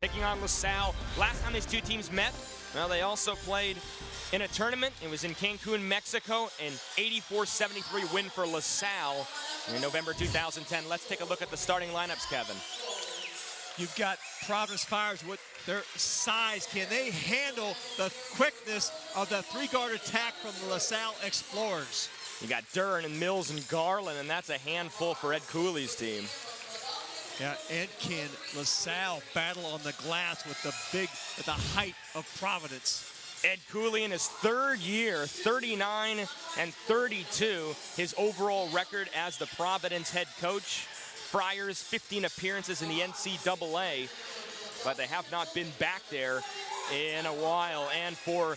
Taking on LaSalle. Last time these two teams met, well, they also played in a tournament. It was in Cancun, Mexico, an 84-73 win for LaSalle in November 2010. Let's take a look at the starting lineups, Kevin. You've got Providence Friars with their size. Can they handle the quickness of the three-guard attack from the LaSalle Explorers? You got Dunn and Mills and Garland, and that's a handful for Ed Cooley's team. Yeah, and can LaSalle battle on the glass with the height of Providence? Ed Cooley in his third year, 39-32, his overall record as the Providence head coach. Friars, 15 appearances in the NCAA, but they have not been back there in a while. And for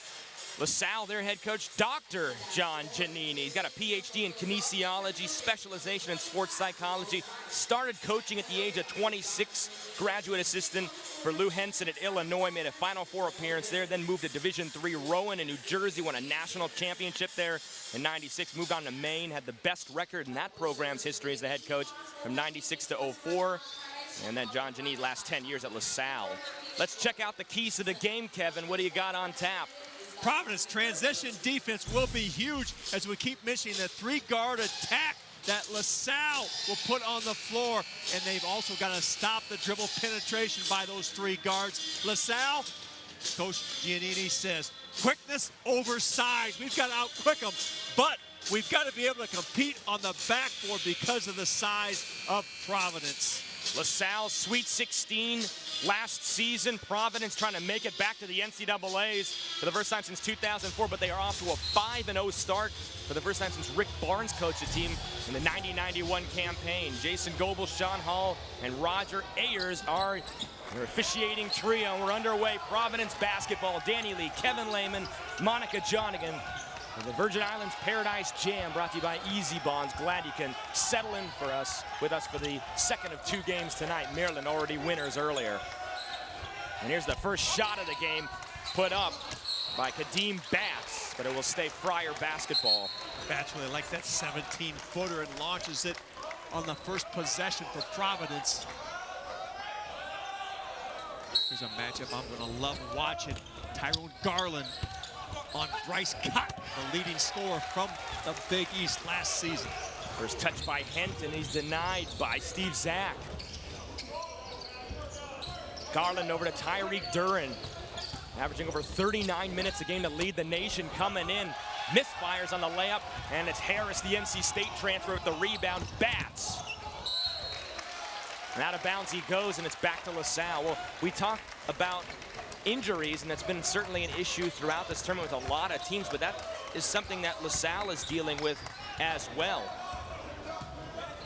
LaSalle, their head coach, Dr. John Giannini. He's got a PhD in kinesiology, specialization in sports psychology, started coaching at the age of 26, graduate assistant for Lou Henson at Illinois, made a Final Four appearance there, then moved to Division III Rowan in New Jersey, won a national championship there in '96, moved on to Maine, had the best record in that program's history as the head coach from '96 to '04. And then John Giannini, last 10 years at LaSalle. Let's check out the keys to the game, Kevin. What do you got on tap? Providence transition defense will be huge as we keep mentioning the three-guard attack that LaSalle will put on the floor. And they've also got to stop the dribble penetration by those three guards. LaSalle, Coach Giannini says, quickness over size. We've got to out-quick them, but we've got to be able to compete on the backboard because of the size of Providence. LaSalle Sweet 16 last season. Providence trying to make it back to the NCAAs for the first time since 2004, but they are off to a 5-0 start for the first time since Rick Barnes coached the team in the 90-91 campaign. Jason Goebel, Sean Hall, and Roger Ayers are their officiating trio. We're underway. Providence basketball. Danny Lee, Kevin Lehman, Monica Jonigan. The Virgin Islands Paradise Jam, brought to you by Easy Bonds. Glad you can settle in with us for the second of two games tonight. Maryland already winners earlier. And here's the first shot of the game, put up by Kadeem Batts, but it will stay Friar basketball. Batts really likes that 17-footer and launches it on the first possession for Providence. Here's a matchup I'm going to love watching. Tyrone Garland on Bryce Cotton, the leading scorer from the Big East last season. First touch by Henton, he's denied by Steve Zach. Garland over to Tyreek Duran, averaging over 39 minutes a game to lead the nation, coming in. Misfires on the layup, and it's Harris, the NC State transfer, with the rebound. Batts. And out of bounds he goes, and it's back to LaSalle. Well, we talked about injuries, and that's been certainly an issue throughout this tournament with a lot of teams, but that is something that LaSalle is dealing with as well.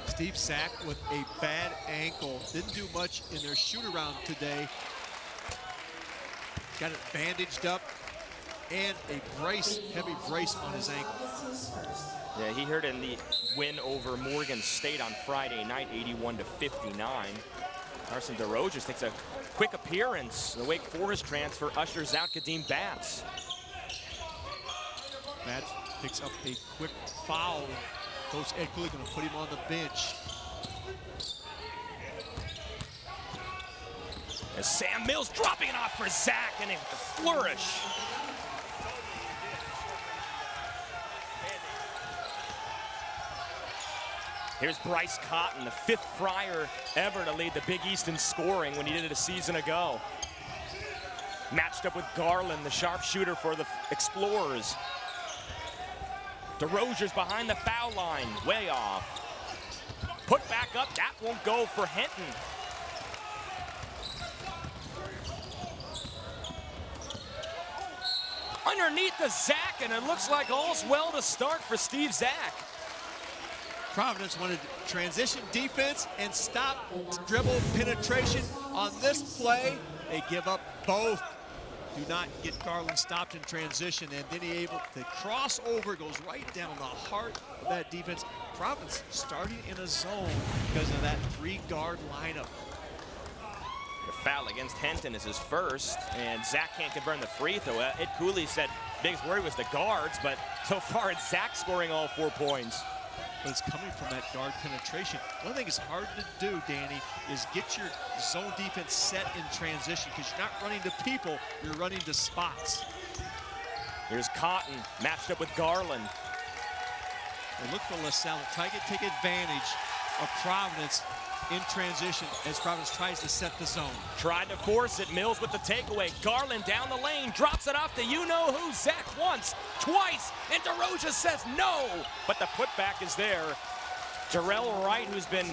Steve Zach with a bad ankle. Didn't do much in their shoot-around today. Got it bandaged up, and a brace, heavy brace on his ankle. Yeah, he hurt in the win over Morgan State on Friday night, 81-59. Carson DeRozes takes a quick appearance. The Wake Forest transfer ushers out Kadeem Batts. Batts picks up a quick foul. Coach Ed Cooley going to put him on the bench. As Sam Mills dropping it off for Zach, and a flourish. Here's Bryce Cotton, the 5th Friar ever to lead the Big East in scoring when he did it a season ago. Matched up with Garland, the sharpshooter for the Explorers. DeRozier's behind the foul line, way off. Put back up, that won't go for Henton. Underneath the Zach, and it looks like all's well to start for Steve Zach. Providence wanted transition defense and stop dribble penetration. On this play, they give up both. Do not get Garland stopped in transition, and then he able to cross over, goes right down the heart of that defense. Providence starting in a zone because of that three-guard lineup. The foul against Henton is his first, and Zach can't convert the free throw. Ed Cooley said biggest worry was the guards, but so far it's Zach scoring all 4 points. but it's coming from that guard penetration. One thing that's hard to do, Danny, is get your zone defense set in transition, because you're not running to people, you're running to spots. Here's Cotton matched up with Garland. And look for LaSalle to take advantage of Providence in transition as Providence tries to set the zone. Tried to force it. Mills with the takeaway. Garland down the lane, drops it off to you-know-who. Zach once, twice, and DeRosa says no. But the putback is there. Jarrell Wright, who's been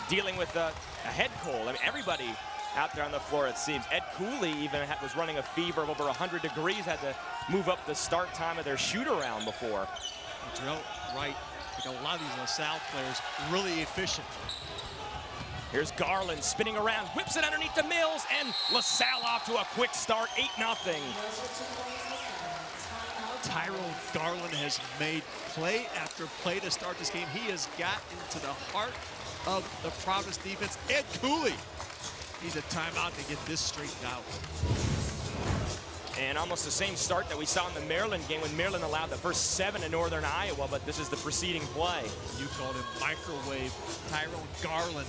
dealing with a head cold. I mean, everybody out there on the floor, it seems. Ed Cooley even was running a fever of over 100 degrees, had to move up the start time of their shoot-around before. Jarrell Wright, like a lot of these LaSalle players, really efficient. Here's Garland spinning around, whips it underneath the Mills, and LaSalle off to a quick start, 8-0. Tyrone Garland has made play after play to start this game. He has got into the heart of the Providence defense. Ed Cooley needs a timeout to get this straightened out. And almost the same start that we saw in the Maryland game when Maryland allowed the first 7 in Northern Iowa, but this is the preceding play. You called him microwave Tyrone Garland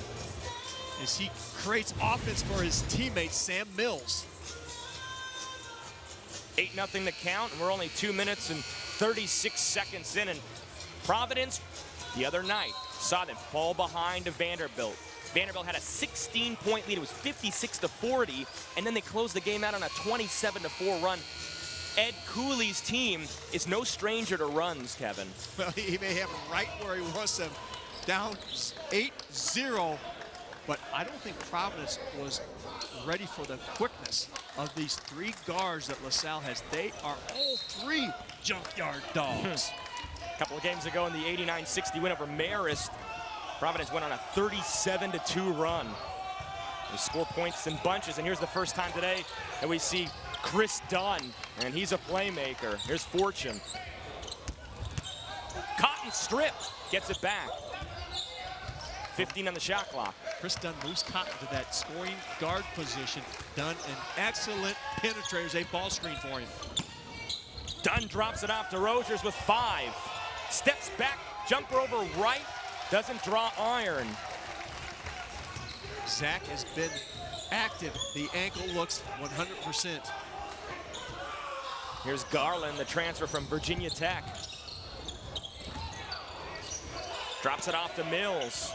as he creates offense for his teammate, Sam Mills. 8-0 the count, and we're only 2 minutes and 36 seconds in. And Providence, the other night, saw them fall behind to Vanderbilt. Vanderbilt had a 16-point lead. It was 56-40, and then they closed the game out on a 27-4 run. Ed Cooley's team is no stranger to runs, Kevin. Well, he may have them right where he wants them, down 8-0, but I don't think Providence was ready for the quickness of these 3 guards that LaSalle has. They are all 3 junkyard dogs. A couple of games ago in the 89-60 win over Marist, Providence went on a 37-2 run. They score points in bunches, and here's the first time today that we see Kris Dunn, and he's a playmaker. Here's Fortune. Cotton strip, gets it back. 15 on the shot clock. Kris Dunn moves Cotton to that scoring guard position. Dunn, an excellent penetrator, as a ball screen for him. Dunn drops it off to Rogers with 5. Steps back, jumper over right, doesn't draw iron. Zach has been active. The ankle looks 100%. Here's Garland, the transfer from Virginia Tech. Drops it off to Mills.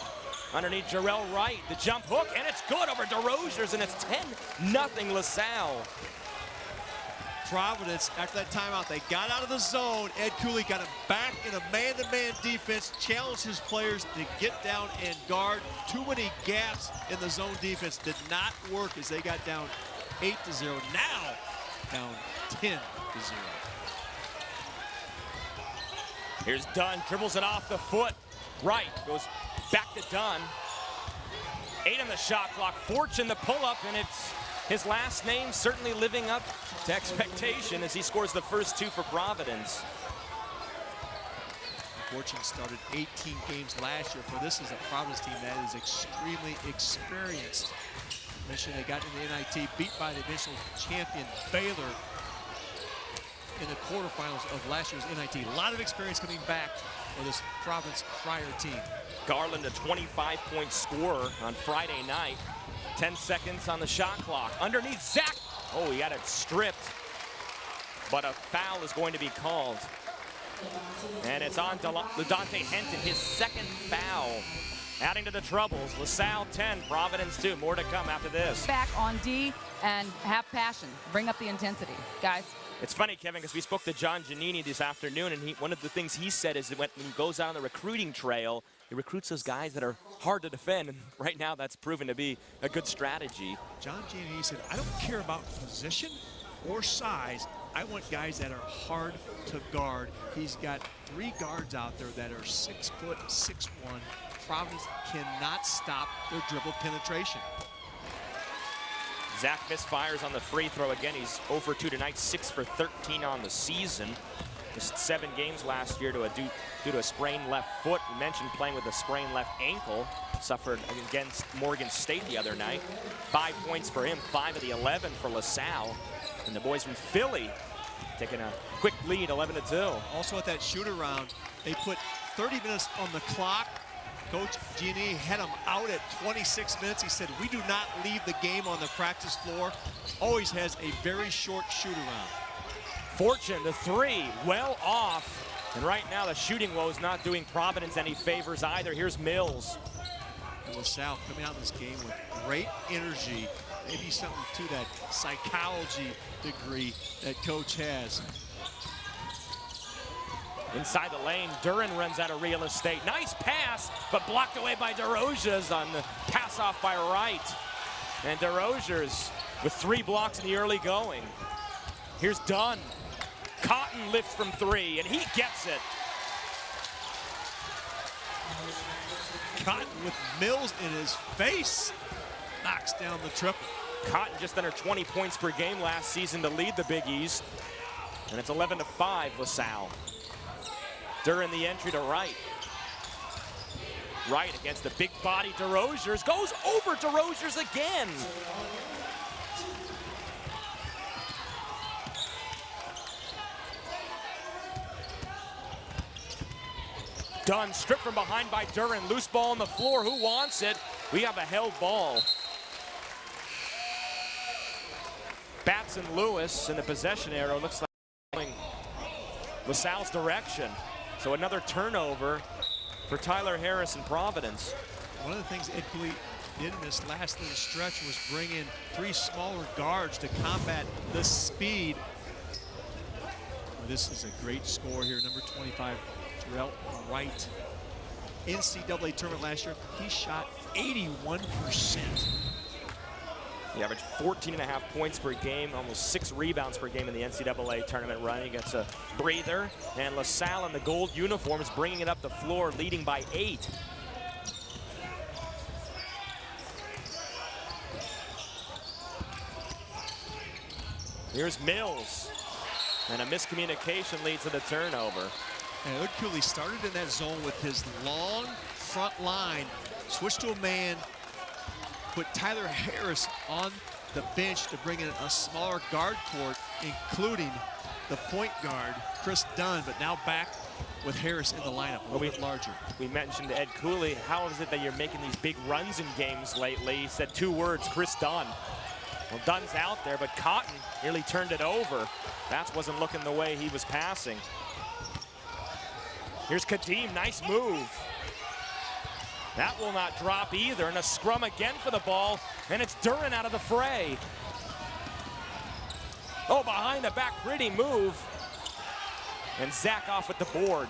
Underneath Jarrell Wright, the jump hook, and it's good over DeRozier's, and it's 10-0 LaSalle. Providence, after that timeout, they got out of the zone. Ed Cooley got him back in a man-to-man defense, challenged his players to get down and guard. Too many gaps in the zone defense did not work as they got down 8-0. Now down 10-0. Here's Dunn, dribbles it off the foot. Right, goes back to Dunn. 8 on the shot clock. Fortune the pull-up, and it's his last name certainly living up to expectation as he scores the first 2 for Providence. Fortune started 18 games last year. For this is a Providence team that is extremely experienced. Michigan, they got in the NIT, beat by the divisional champion Baylor in the quarterfinals of last year's NIT. A lot of experience coming back for this Providence Friar team. Garland, a 25-point scorer on Friday night. 10 seconds on the shot clock. Underneath Zach. Oh, he got it stripped. But a foul is going to be called. And it's on LaDante Henton, his second foul. Adding to the troubles. LaSalle 10, Providence 2. More to come after this. Back on D and have passion. Bring up the intensity, guys. It's funny, Kevin, because we spoke to John Giannini this afternoon, and one of the things he said is that when he goes out on the recruiting trail, he recruits those guys that are hard to defend, and right now that's proven to be a good strategy. John Giannini said, I don't care about position or size. I want guys that are hard to guard. He's got 3 guards out there that are 6'6", 6'1". Providence cannot stop their dribble penetration. Zach misfires on the free throw again. He's 0 for 2 tonight, 6 for 13 on the season. Missed 7 games last year due to a sprained left foot. We mentioned playing with a sprained left ankle. Suffered against Morgan State the other night. 5 points for him, 5 of the 11 for LaSalle. And the boys from Philly taking a quick lead, 11-2. Also at that shoot-around, they put 30 minutes on the clock. Coach Giannini had him out at 26 minutes. He said, we do not leave the game on the practice floor. Always has a very short shoot-around. Fortune, the three, well off. And right now, the shooting woe is not doing Providence any favors either. Here's Mills. And LaSalle coming out in this game with great energy. Maybe something to that psychology degree that coach has. Inside the lane, Duran runs out of real estate. Nice pass, but blocked away by DeRozier's on the pass off by Wright. And DeRozier's with 3 blocks in the early going. Here's Dunn. Cotton lifts from 3, and he gets it. Cotton with Mills in his face. Knocks down the triple. Cotton just under 20 points per game last season to lead the Big East. And it's 11-5 LaSalle. Duran the entry to Wright. Wright against the big body DeRozier's. Goes over DeRozier's again. Dunn stripped from behind by Duran. Loose ball on the floor. Who wants it? We have a held ball. Batson Lewis in the possession arrow. Looks like going LaSalle's direction. So another turnover for Tyler Harris and Providence. One of the things Ed Cooley did in this last little stretch was bring in 3 smaller guards to combat the speed. This is a great score here, number 25, Terrell Wright. NCAA tournament last year, he shot 81%. He averaged 14.5 points per game, almost 6 rebounds per game in the NCAA tournament run. He gets a breather, and LaSalle in the gold uniforms bringing it up the floor, leading by 8. Here's Mills, and a miscommunication leads to the turnover. And Ed Cooley started in that zone with his long front line, switched to a man, put Tyler Harris on the bench to bring in a smaller guard court, including the point guard, Kris Dunn, but now back with Harris in the lineup, a little bit larger. We mentioned Ed Cooley. How is it that you're making these big runs in games lately? He said 2 words, Kris Dunn. Well, Dunn's out there, but Cotton nearly turned it over. That wasn't looking the way he was passing. Here's Kadeem, nice move. That will not drop either, and a scrum again for the ball, and it's Duran out of the fray. Oh, behind the back, pretty move. And Zach off with the board.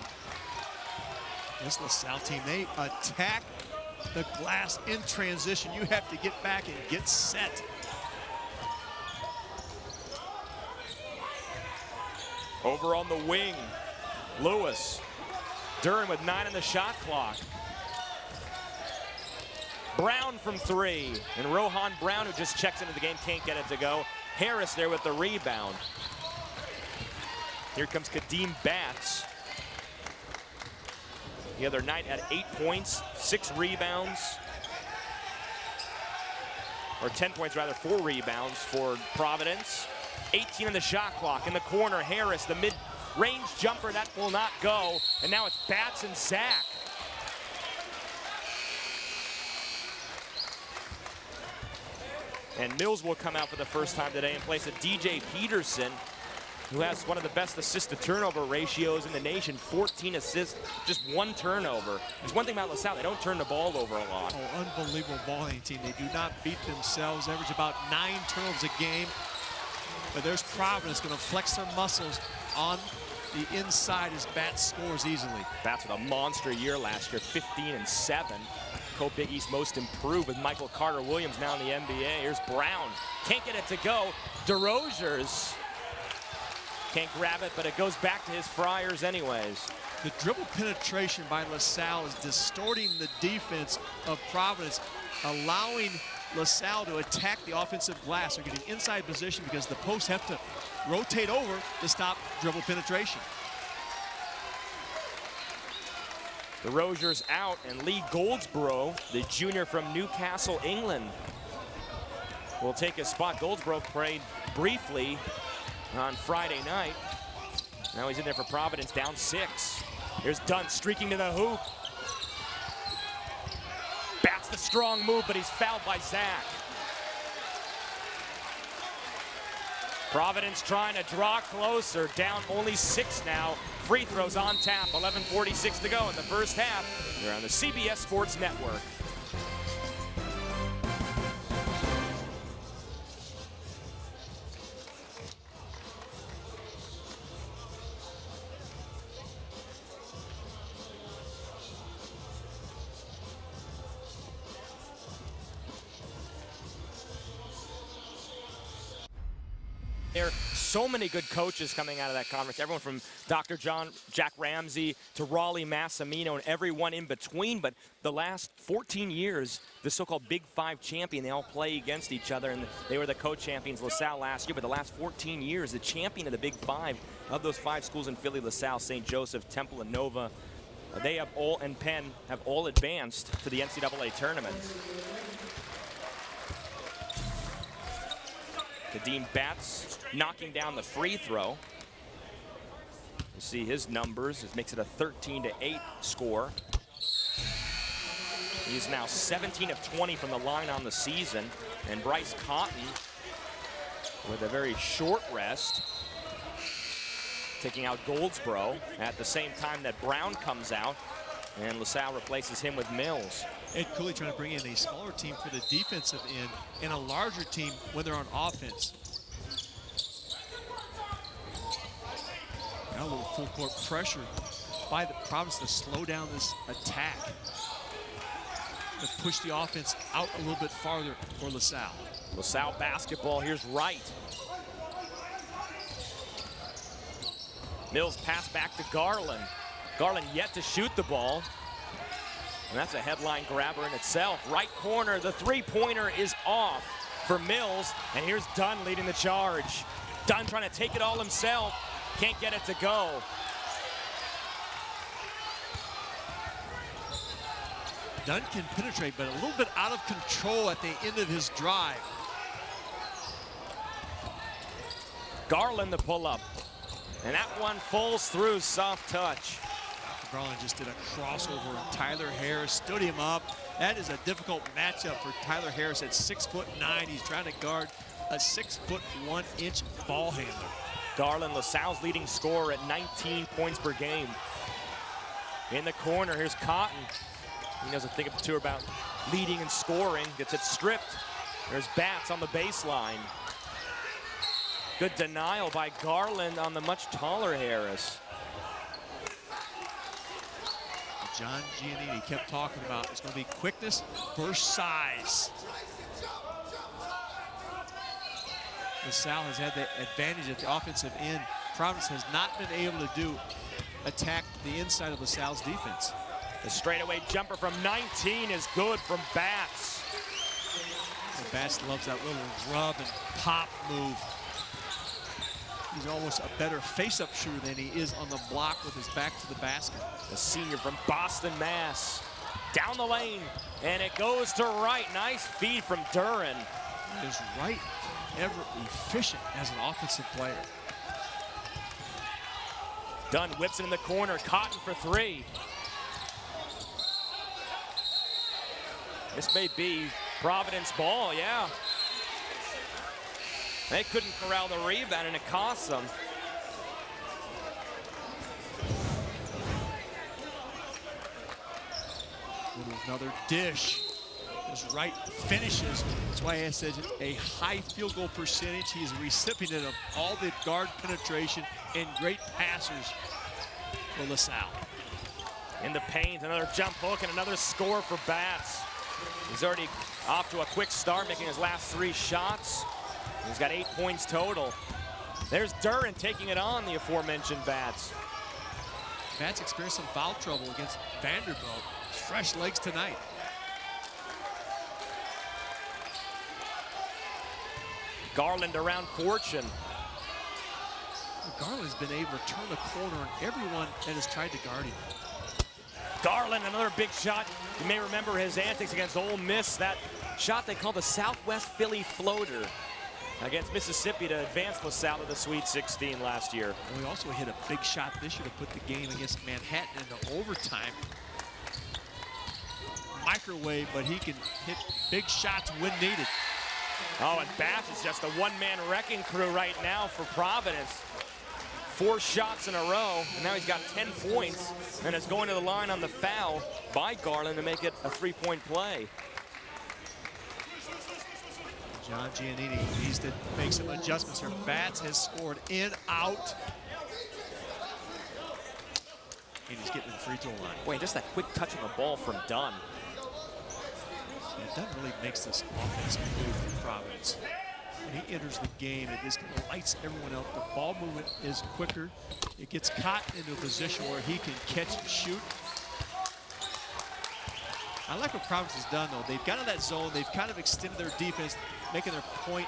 This LaSalle team, they attack the glass in transition. You have to get back and get set. Over on the wing, Lewis. Duran with 9 on the shot clock. Brown from 3, and Rohan Brown, who just checks into the game, can't get it to go. Harris there with the rebound. Here comes Kadeem Batts. The other night had 8 points, 6 rebounds. Or 10 points rather, 4 rebounds for Providence. 18 on the shot clock. In the corner, Harris, the mid-range jumper, that will not go. And now it's Batts and Zach. And Mills will come out for the first time today in place of DJ Peterson, who has one of the best assist-to-turnover ratios in the nation. 14 assists, just 1 turnover. There's one thing about LaSalle, they don't turn the ball over a lot. Oh, unbelievable ball handling team. They do not beat themselves, average about 9 turnovers a game. But there's Providence going to flex their muscles on the inside as Batts scores easily. Batts with a monster year last year, 15 and 7. Co-Big East most improved with Michael Carter-Williams now in the NBA. Here's Brown, can't get it to go. DeRozier's can't grab it, but it goes back to his Friars anyways. The dribble penetration by LaSalle is distorting the defense of Providence, allowing LaSalle to attack the offensive glass. They're getting inside position because the posts have to rotate over to stop dribble penetration. DeRozier's out, and Lee Goldsboro, the junior from Newcastle, England, will take his spot. Goldsboro played briefly on Friday night. Now he's in there for Providence, down 6. Here's Dunn streaking to the hoop. Bats the strong move, but he's fouled by Zach. Providence trying to draw closer, down only 6 now. Free throws on tap, 11:46 to go in the first half. They're on the CBS Sports Network. There are so many good coaches coming out of that conference. Everyone from Dr. Jack Ramsey to Raleigh Massimino and everyone in between. But the last 14 years, the so-called Big Five champion, they all play against each other. And they were the co-champions, LaSalle, last year. But the last 14 years, the champion of the Big Five of those 5 schools in Philly, LaSalle, St. Joseph, Temple, and Nova, they have all, and Penn, have all advanced to the NCAA tournament. Kadeem Batts knocking down the free throw. You see his numbers. It makes it a 13-8 score. He's now 17 of 20 from the line on the season. And Bryce Cotton with a very short rest, taking out Goldsboro at the same time that Brown comes out. And LaSalle replaces him with Mills. Ed Cooley trying to bring in a smaller team for the defensive end and a larger team when they're on offense. Now a little full court pressure by the Providence to slow down this attack. To push the offense out a little bit farther for LaSalle. LaSalle basketball, here's Wright. Mills pass back to Garland. Garland yet to shoot the ball. And that's a headline grabber in itself. Right corner, the three-pointer is off for Mills. And here's Dunn leading the charge. Dunn trying to take it all himself. Can't get it to go. Dunn can penetrate, but a little bit out of control at the end of his drive. Garland the pull-up. And that one falls through, soft touch. Garland just did a crossover, and Tyler Harris stood him up. That is a difficult matchup for Tyler Harris at 6'9". He's trying to guard a 6'1" ball handler. Garland, LaSalle's leading scorer at 19 points per game. In the corner, here's Cotton. He knows a thing or two about leading and scoring. Gets it stripped. There's Batts on the baseline. Good denial by Garland on the much taller Harris. John Giannini kept talking about it's going to be quickness versus size. LaSalle has had the advantage at the offensive end. Providence has not been able to attack the inside of LaSalle's defense. The straightaway jumper from 19 is good from Batts. And Batts loves that little rub and pop move. He's almost a better face-up shooter than he is on the block with his back to the basket. The senior from Boston, Mass. Down the lane, and it goes to Wright. Nice feed from Duran. Is Wright ever efficient as an offensive player? Dunn whips it in the corner. Cotton for 3. This may be Providence ball, yeah. They couldn't corral the rebound, and it cost them. Another dish. As Wright finishes. That's why I said a high field goal percentage. He is a recipient of all the guard penetration and great passers for LaSalle. In the paint, another jump hook and another score for Batts. He's already off to a quick start, making his last 3 shots. He's got 8 points total. There's Duran taking it on the aforementioned Batts. Batts experienced some foul trouble against Vanderbilt. Fresh legs tonight. Garland around Fortune. Garland has been able to turn the corner on everyone that has tried to guard him. Garland, another big shot. You may remember his antics against Ole Miss. That shot they call the Southwest Philly floater. against Mississippi to advance LaSalle to the Sweet 16 last year. And we also hit a big shot this year to put the game against Manhattan into overtime. Microwave, but he can hit big shots when needed. Oh, and Bass is just a one-man wrecking crew right now for Providence. 4 shots in a row, and now he's got 10 points, and is going to the line on the foul by Garland to make it a 3-point play. John Giannini needs to make some adjustments here. Batts has scored in, out. And he's getting to the free throw line. Wait, just that quick touch on the ball from Dunn. And Dunn really makes this offense move for Providence. When he enters the game, it just lights everyone up. The ball movement is quicker. It gets caught into a position where he can catch and shoot. I like what Providence has done, though. They've got in that zone. They've kind of extended their defense, making their point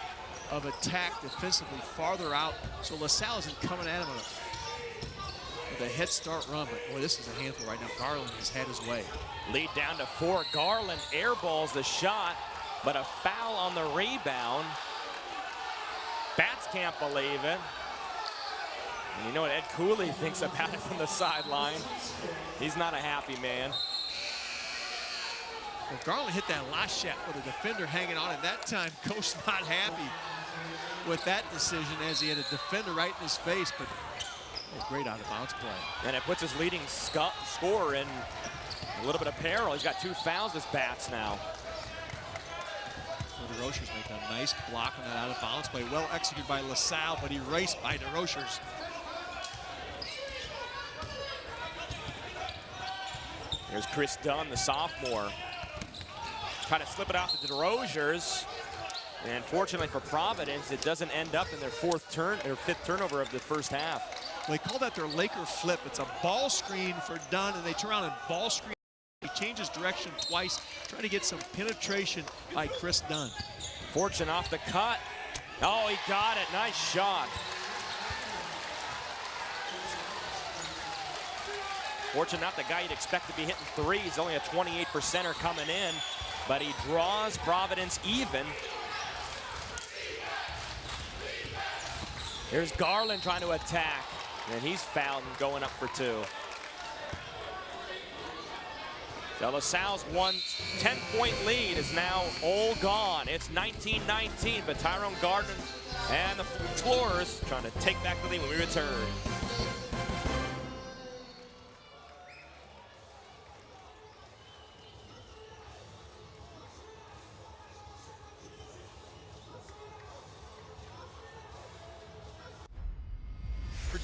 of attack defensively farther out. So LaSalle isn't coming at him with a head start run. But, boy, this is a handful right now. Garland has had his way. Lead down to 4. Garland airballs the shot, but a foul on the rebound. Bats can't believe it. And you know what Ed Cooley thinks about it from the sideline. He's not a happy man. Well, Garland hit that last shot with a defender hanging on, and that time coach not happy with that decision as he had a defender right in his face, but great out-of-bounds play. And it puts his leading scorer in a little bit of peril. He's got 2 fouls as Bats now. DeRochers make a nice block on that out-of-bounds play. Well executed by LaSalle, but erased by DeRochers. Here's Kris Dunn, the sophomore. Trying to slip it off to DeRochers. And fortunately for Providence, it doesn't end up in their 5th turnover of the first half. They call that their Laker flip. It's a ball screen for Dunn, and they turn around and ball screen. He changes direction twice, trying to get some penetration by Kris Dunn. Fortune off the cut. Oh, he got it. Nice shot. Fortune not the guy you'd expect to be hitting threes. Only a 28%er coming in, but he draws Providence even. Here's Garland trying to attack, and he's fouled and going up for 2. So LaSalle's 10-point lead is now all gone. It's 19-19, but Tyrone Gardner and the Explorers trying to take back the lead when we return.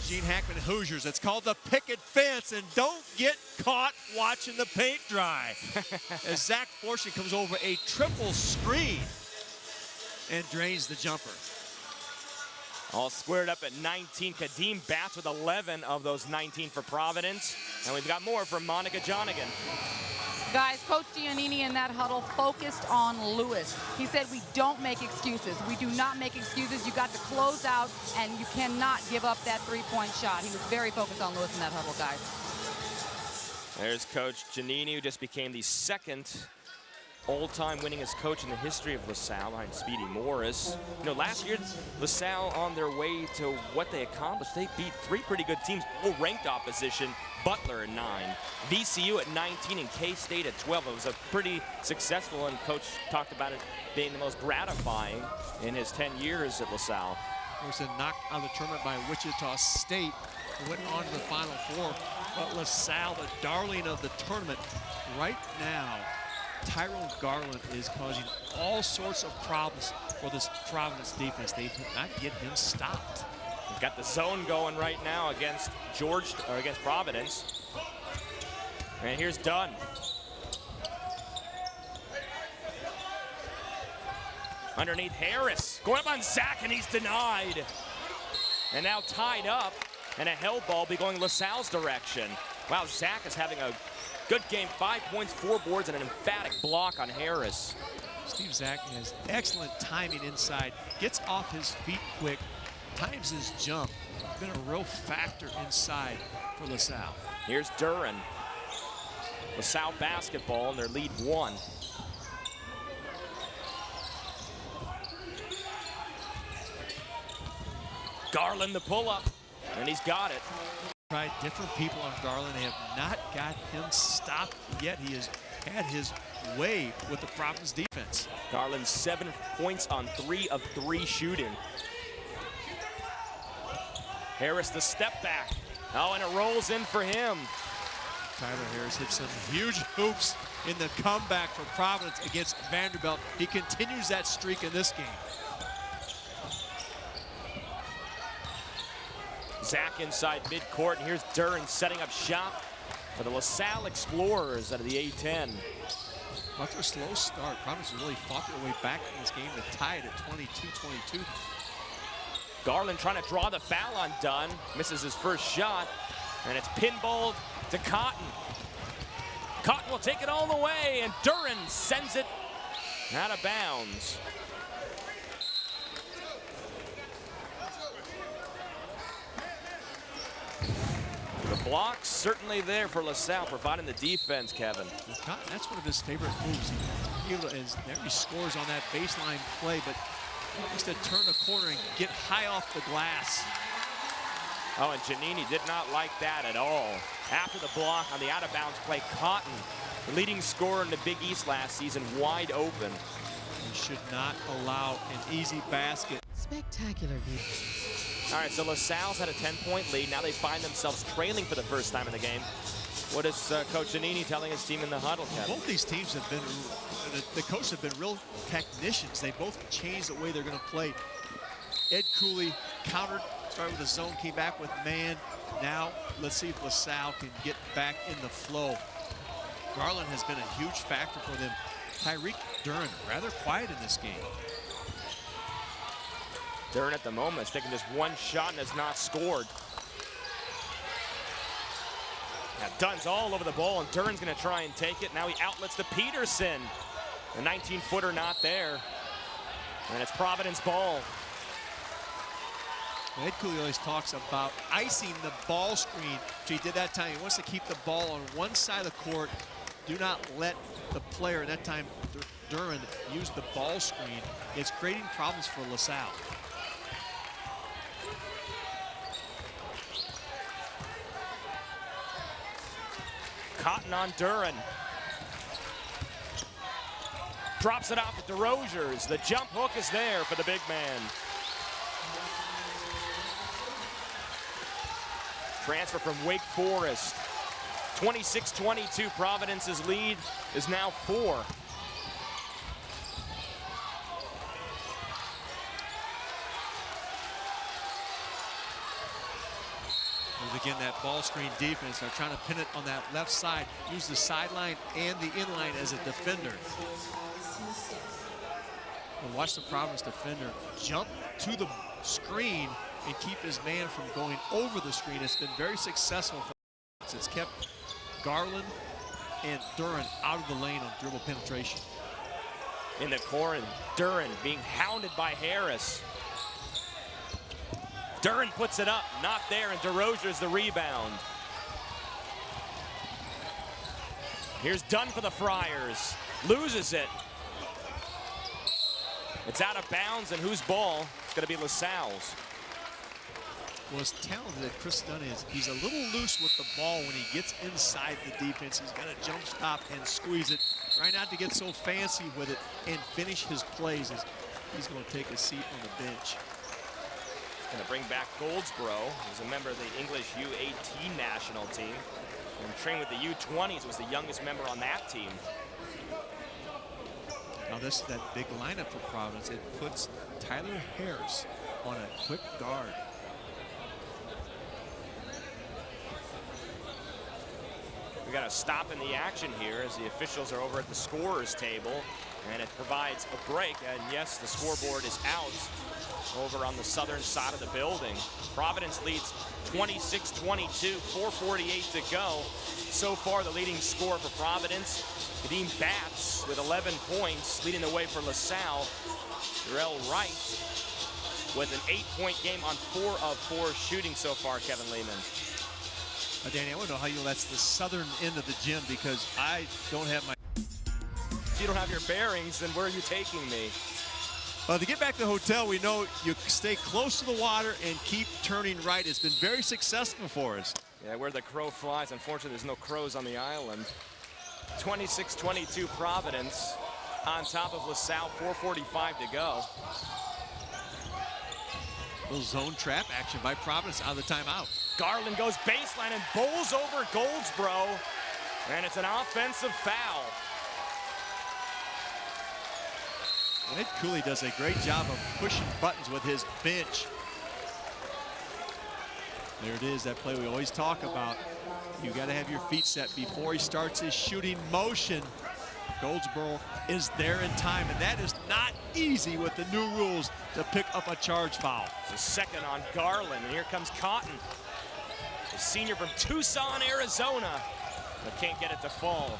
Gene Hackman Hoosiers. It's called the picket fence, and don't get caught watching the paint dry. As Zach Fortune comes over a triple screen and drains the jumper. All squared up at 19. Kadeem Bats with 11 of those 19 for Providence. And we've got more from Monica Jonigan. Guys, Coach Giannini in that huddle focused on Lewis. He said, we don't make excuses. We do not make excuses. You got to close out, and you cannot give up that 3-point shot. He was very focused on Lewis in that huddle, guys. There's Coach Giannini, who just became the 2nd all-time winningest coach in the history of LaSalle behind Speedy Morris. You know, last year, LaSalle on their way to what they accomplished. They beat 3 pretty good teams, full-ranked opposition. Butler at 9, VCU at 19, and K-State at 12. It was a pretty successful, and Coach talked about it being the most gratifying in his 10 years at LaSalle. It was knocked out of the tournament by Wichita State, who went on to the Final Four. But LaSalle, the darling of the tournament, right now, Tyrone Garland is causing all sorts of problems for this Providence defense. They did not get him stopped. We've got the zone going right now against against Providence. And here's Dunn. Underneath Harris, going up on Zach, and he's denied. And now tied up, and a held ball be going LaSalle's direction. Wow, Zach is having a good game, 5 points, 4 boards, and an emphatic block on Harris. Steve Zach has excellent timing inside, gets off his feet quick, times his jump. Been a real factor inside for LaSalle. Here's Duran. LaSalle basketball, and their lead 1. Garland the pull-up, and he's got it. Tried different people on Garland. They have not got him stopped yet. He has had his way with the Providence defense. Garland 7 points on 3 of 3 shooting. Harris the step back. Oh, and it rolls in for him. Tyler Harris hit some huge hoops in the comeback for Providence against Vanderbilt. He continues that streak in this game. Zach inside midcourt, and here's Dunn setting up shop for the LaSalle Explorers out of the A-10. After a slow start, Providence really fought their way back in this game to tie it at 22-22. Garland trying to draw the foul on Dunn, misses his first shot, and it's pinballed to Cotton. Cotton will take it all the way, and Dunn sends it out of bounds. The block's certainly there for LaSalle, providing the defense, Kevin. Cotton, that's one of his favorite moves. He scores on that baseline play, but just to turn the corner and get high off the glass. Oh, and Giannini did not like that at all. After the block on the out-of-bounds play, Cotton, the leading scorer in the Big East last season, wide open. He should not allow an easy basket. Spectacular view. All right, so LaSalle's had a 10-point lead. Now they find themselves trailing for the first time in the game. What is Coach Giannini telling his team in the huddle, Kevin? Both these teams have been, the coaches have been real technicians. They both changed the way they're going to play. Ed Cooley countered, started with a zone, came back with man. Now let's see if LaSalle can get back in the flow. Garland has been a huge factor for them. Tyreek Dunn, rather quiet in this game. Dunn at the moment is taking just one shot and has not scored. Now Dunn's all over the ball, and Dunn's going to try and take it. Now he outlets to Peterson. The 19-footer not there. And it's Providence ball. Ed Cooley always talks about icing the ball screen. So he did that time. He wants to keep the ball on one side of the court. Do not let the player, at that time, Dunn, use the ball screen. It's creating problems for LaSalle. Cotton on Dunn. Drops it off to DeRozier's. The jump hook is there for the big man. Transfer from Wake Forest. 26-22, Providence's lead is now 4. Again, that ball screen defense, they're trying to pin it on that left side, use the sideline and the inline as a defender. And watch the Providence defender jump to the screen and keep his man from going over the screen. It's been very successful for us. It's kept Garland and Dunn out of the lane on dribble penetration. In the corner, Dunn being hounded by Harris. Dunn puts it up, not there, and DeRozier's the rebound. Here's Dunn for the Friars, loses it. It's out of bounds, and whose ball? It's gonna be LaSalle's. Well, as talented as Kris Dunn is, he's a little loose with the ball when he gets inside the defense. He's got to jump stop and squeeze it. Try not to get so fancy with it and finish his plays as he's going to take a seat on the bench. Going to bring back Goldsboro. He's a member of the English U18 national team. And trained with the U20s, was the youngest member on that team. Now this is that big lineup for Providence. It puts Tyler Harris on a quick guard. We got a stop in the action here as the officials are over at the scorer's table, and it provides a break. And yes, the scoreboard is out over on the southern side of the building. Providence leads 26-22, 4:48 to go. So far, the leading scorer for Providence, Kadeem Batts with 11 points, leading the way for LaSalle. Darrell Wright with an 8-point game on 4 of 4 shooting so far, Kevin Lehman. Danny, I want to know how you know that's the southern end of the gym, because I don't have my... If you don't have your bearings, then where are you taking me? Well, to get back to the hotel, we know you stay close to the water and keep turning right. It's been very successful for us. Yeah, where the crow flies. Unfortunately, there's no crows on the island. 26-22 Providence on top of LaSalle, 4:45 to go. Little zone trap action by Providence out of the timeout. Garland goes baseline and bowls over Goldsboro, and it's an offensive foul. Ed Cooley does a great job of pushing buttons with his bench. There it is, that play we always talk about. You got to have your feet set before he starts his shooting motion. Goldsboro is there in time, and that is not easy with the new rules to pick up a charge foul. It's a second on Garland, and here comes Cotton, the senior from Tucson, Arizona, but can't get it to fall.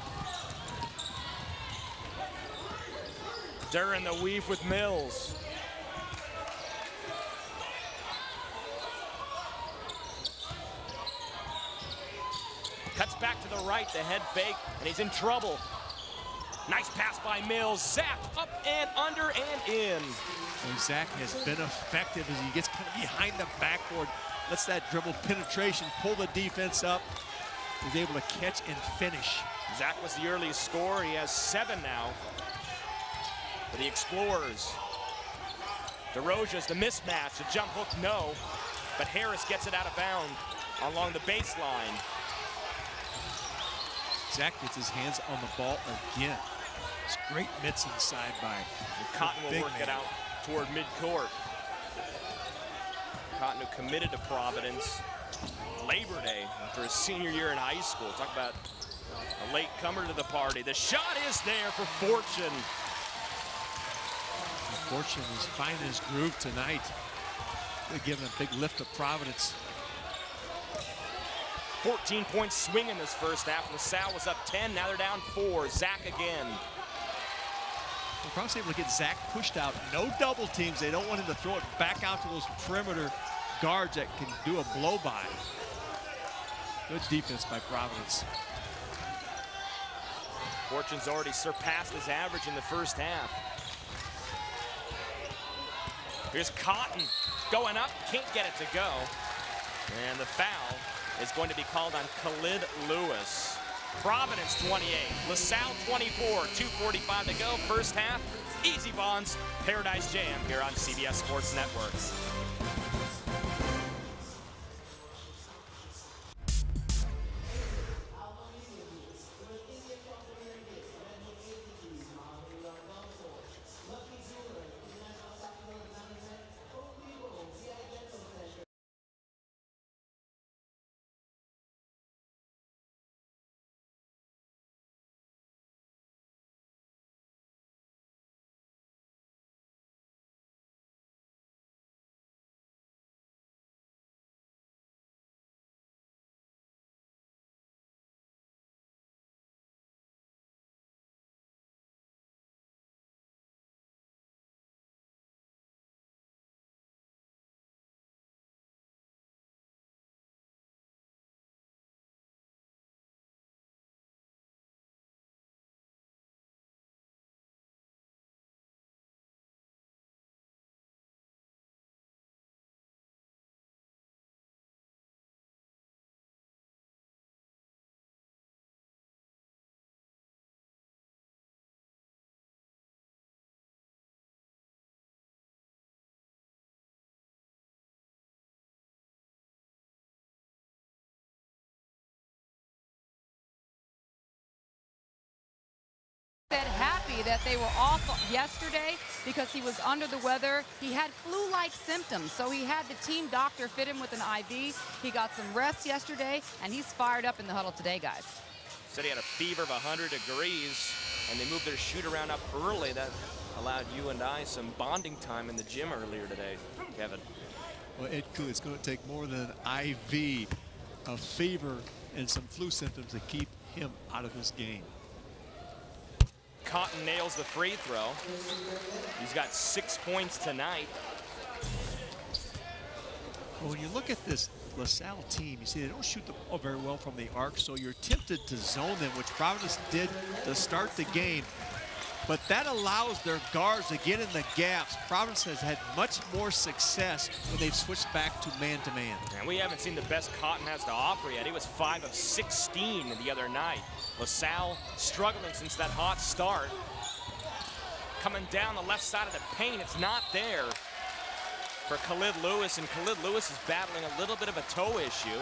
During the weave with Mills. Cuts back to the right, the head fake, and he's in trouble. Nice pass by Mills, zapped up and under and in. And Zach has been effective as he gets kind of behind the backboard, lets that dribble penetration, pull the defense up. He's able to catch and finish. Zach was the earliest scorer. He has 7 now for the Explorers. DeRosa's the mismatch, the jump hook, no. But Harris gets it out of bounds along the baseline. Zach gets his hands on the ball again. It's great mitts inside by Cotton will work it out toward midcourt. Cotton, who committed to Providence Labor Day after his senior year in high school. Talk about a late comer to the party. The shot is there for Fortune. Fortune is finding his groove tonight. They're giving a big lift to Providence. 14-point swing in this first half. LaSalle was up 10, now they're down 4. Zach again. We're probably able to get Zach pushed out. No double teams. They don't want him to throw it back out to those perimeter guards that can do a blow-by. Good defense by Providence. Fortune's already surpassed his average in the first half. Here's Cotton going up, can't get it to go. And the foul is going to be called on Khalid Lewis. Providence 28, LaSalle 24, 2:45 to go. First half, Easy Bonds, Paradise Jam here on CBS Sports Network. Said happy that they were off yesterday because he was under the weather. He had flu-like symptoms, so he had the team doctor fit him with an IV. He got some rest yesterday, and he's fired up in the huddle today, guys. Said he had a fever of 100 degrees, and they moved their shoot-around up early. That allowed you and I some bonding time in the gym earlier today, Kevin. Well, Ed Cooley, it's going to take more than an IV, a fever, and some flu symptoms to keep him out of this game. Cotton nails the free throw. He's got 6 points tonight. Well, when you look at this LaSalle team, you see they don't shoot the ball very well from the arc, so you're tempted to zone them, which Providence did to start the game. but that allows their guards to get in the gaps. Providence has had much more success when they've switched back to man-to-man. And we haven't seen the best Cotton has to offer yet. He was 5 of 16 the other night. LaSalle struggling since that hot start. Coming down the left side of the paint, it's not there for Khalid Lewis, and Khalid Lewis is battling a little bit of a toe issue.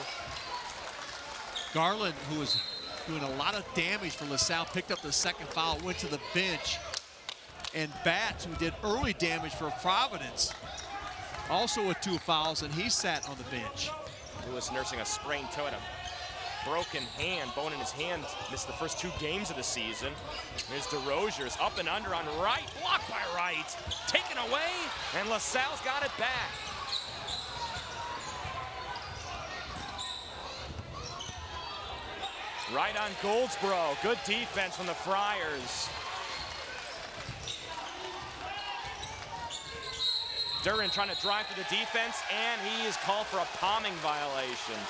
Garland, who was doing a lot of damage for LaSalle, picked up the second foul, went to the bench. And Batts, who did early damage for Providence, also with 2 fouls, and he sat on the bench. Lewis nursing a sprained toe and a broken hand, bone in his hand, missed the first 2 games of the season. Here's DeRozier's up and under on right, blocked by Wright, taken away, and LaSalle's got it back. Right on Goldsboro, good defense from the Friars. Duran trying to drive through the defense, and he is called for a palming violation.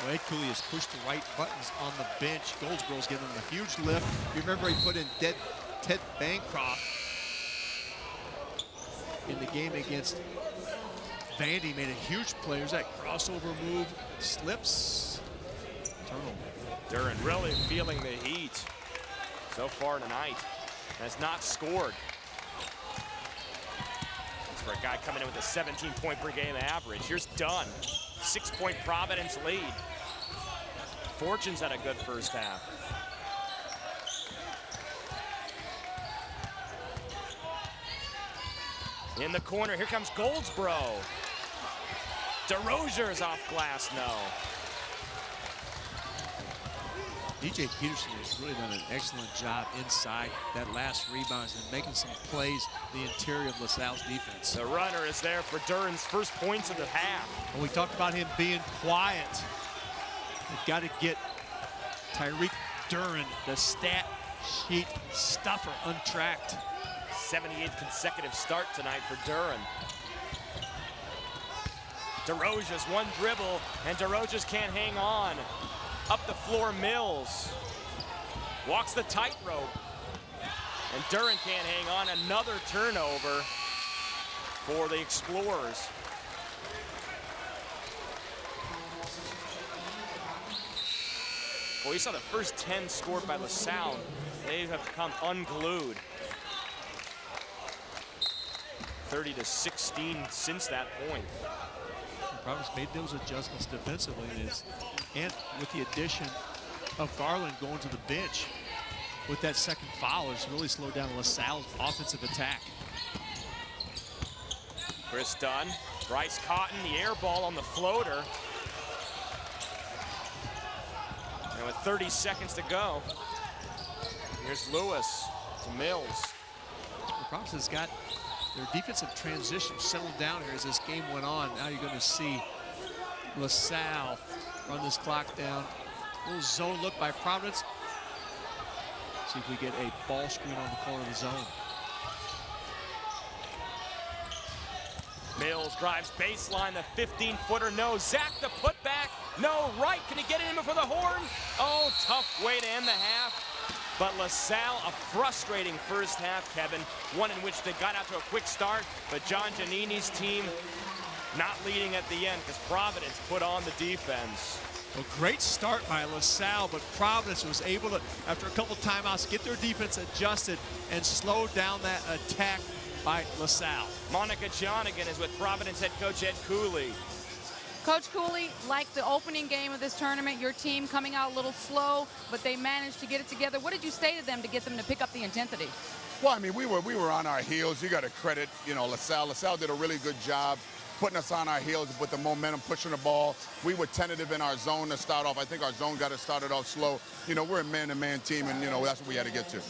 Well, Ed Cooley has pushed the right buttons on the bench. Goldsboro's giving him a huge lift. You remember he put in Ted Bancroft in the game against Vandy, made a huge play. There's that crossover move, slips, turnover. Duran really feeling the heat so far tonight. Has not scored. That's for a guy coming in with a 17-point per game average. Here's Dunn, 6-point Providence lead. Fortune's had a good first half. In the corner, here comes Goldsboro. DeRozier's off glass, no. DJ Peterson has really done an excellent job inside that last rebound and making some plays in the interior of LaSalle's defense. The runner is there for Duran's first points of the half. And we talked about him being quiet. We've got to get Tyreek Duran, the stat sheet stuffer, untracked. 78th consecutive start tonight for Duran. DeRozier's one dribble, and DeRozier's can't hang on. Up the floor, Mills. Walks the tightrope. And Duran can't hang on. Another turnover for the Explorers. Well, we saw the first 10 scored by LaSalle. They have become unglued. 30-16 since that point. Providence made those adjustments defensively, and with the addition of Garland going to the bench with that second foul, it's really slowed down LaSalle's offensive attack. Kris Dunn, Bryce Cotton, the air ball on the floater. And with 30 seconds to go, here's Lewis to Mills. Providence has got their defensive transition settled down here as this game went on. Now you're going to see LaSalle run this clock down. A little zone look by Providence. See if we get a ball screen on the corner of the zone. Mills drives baseline, the 15-footer, no. Zach, the putback, no. Right, can he get it in before the horn? Oh, tough way to end the half. But LaSalle, a frustrating first half, Kevin. One in which they got out to a quick start, but John Giannini's team not leading at the end because Providence put on the defense. A great start by LaSalle, but Providence was able to, after a couple timeouts, get their defense adjusted and slow down that attack by LaSalle. Monica Jonigan is with Providence head coach Ed Cooley. Coach Cooley, like the opening game of this tournament, your team coming out a little slow, but they managed to get it together. What did you say to them to get them to pick up the intensity? Well, I mean, we were on our heels. You got to credit, LaSalle. LaSalle did a really good job putting us on our heels with the momentum, pushing the ball. We were tentative in our zone to start off. I think our zone got us started off slow. We're a man-to-man team, and, that's what we had to get to.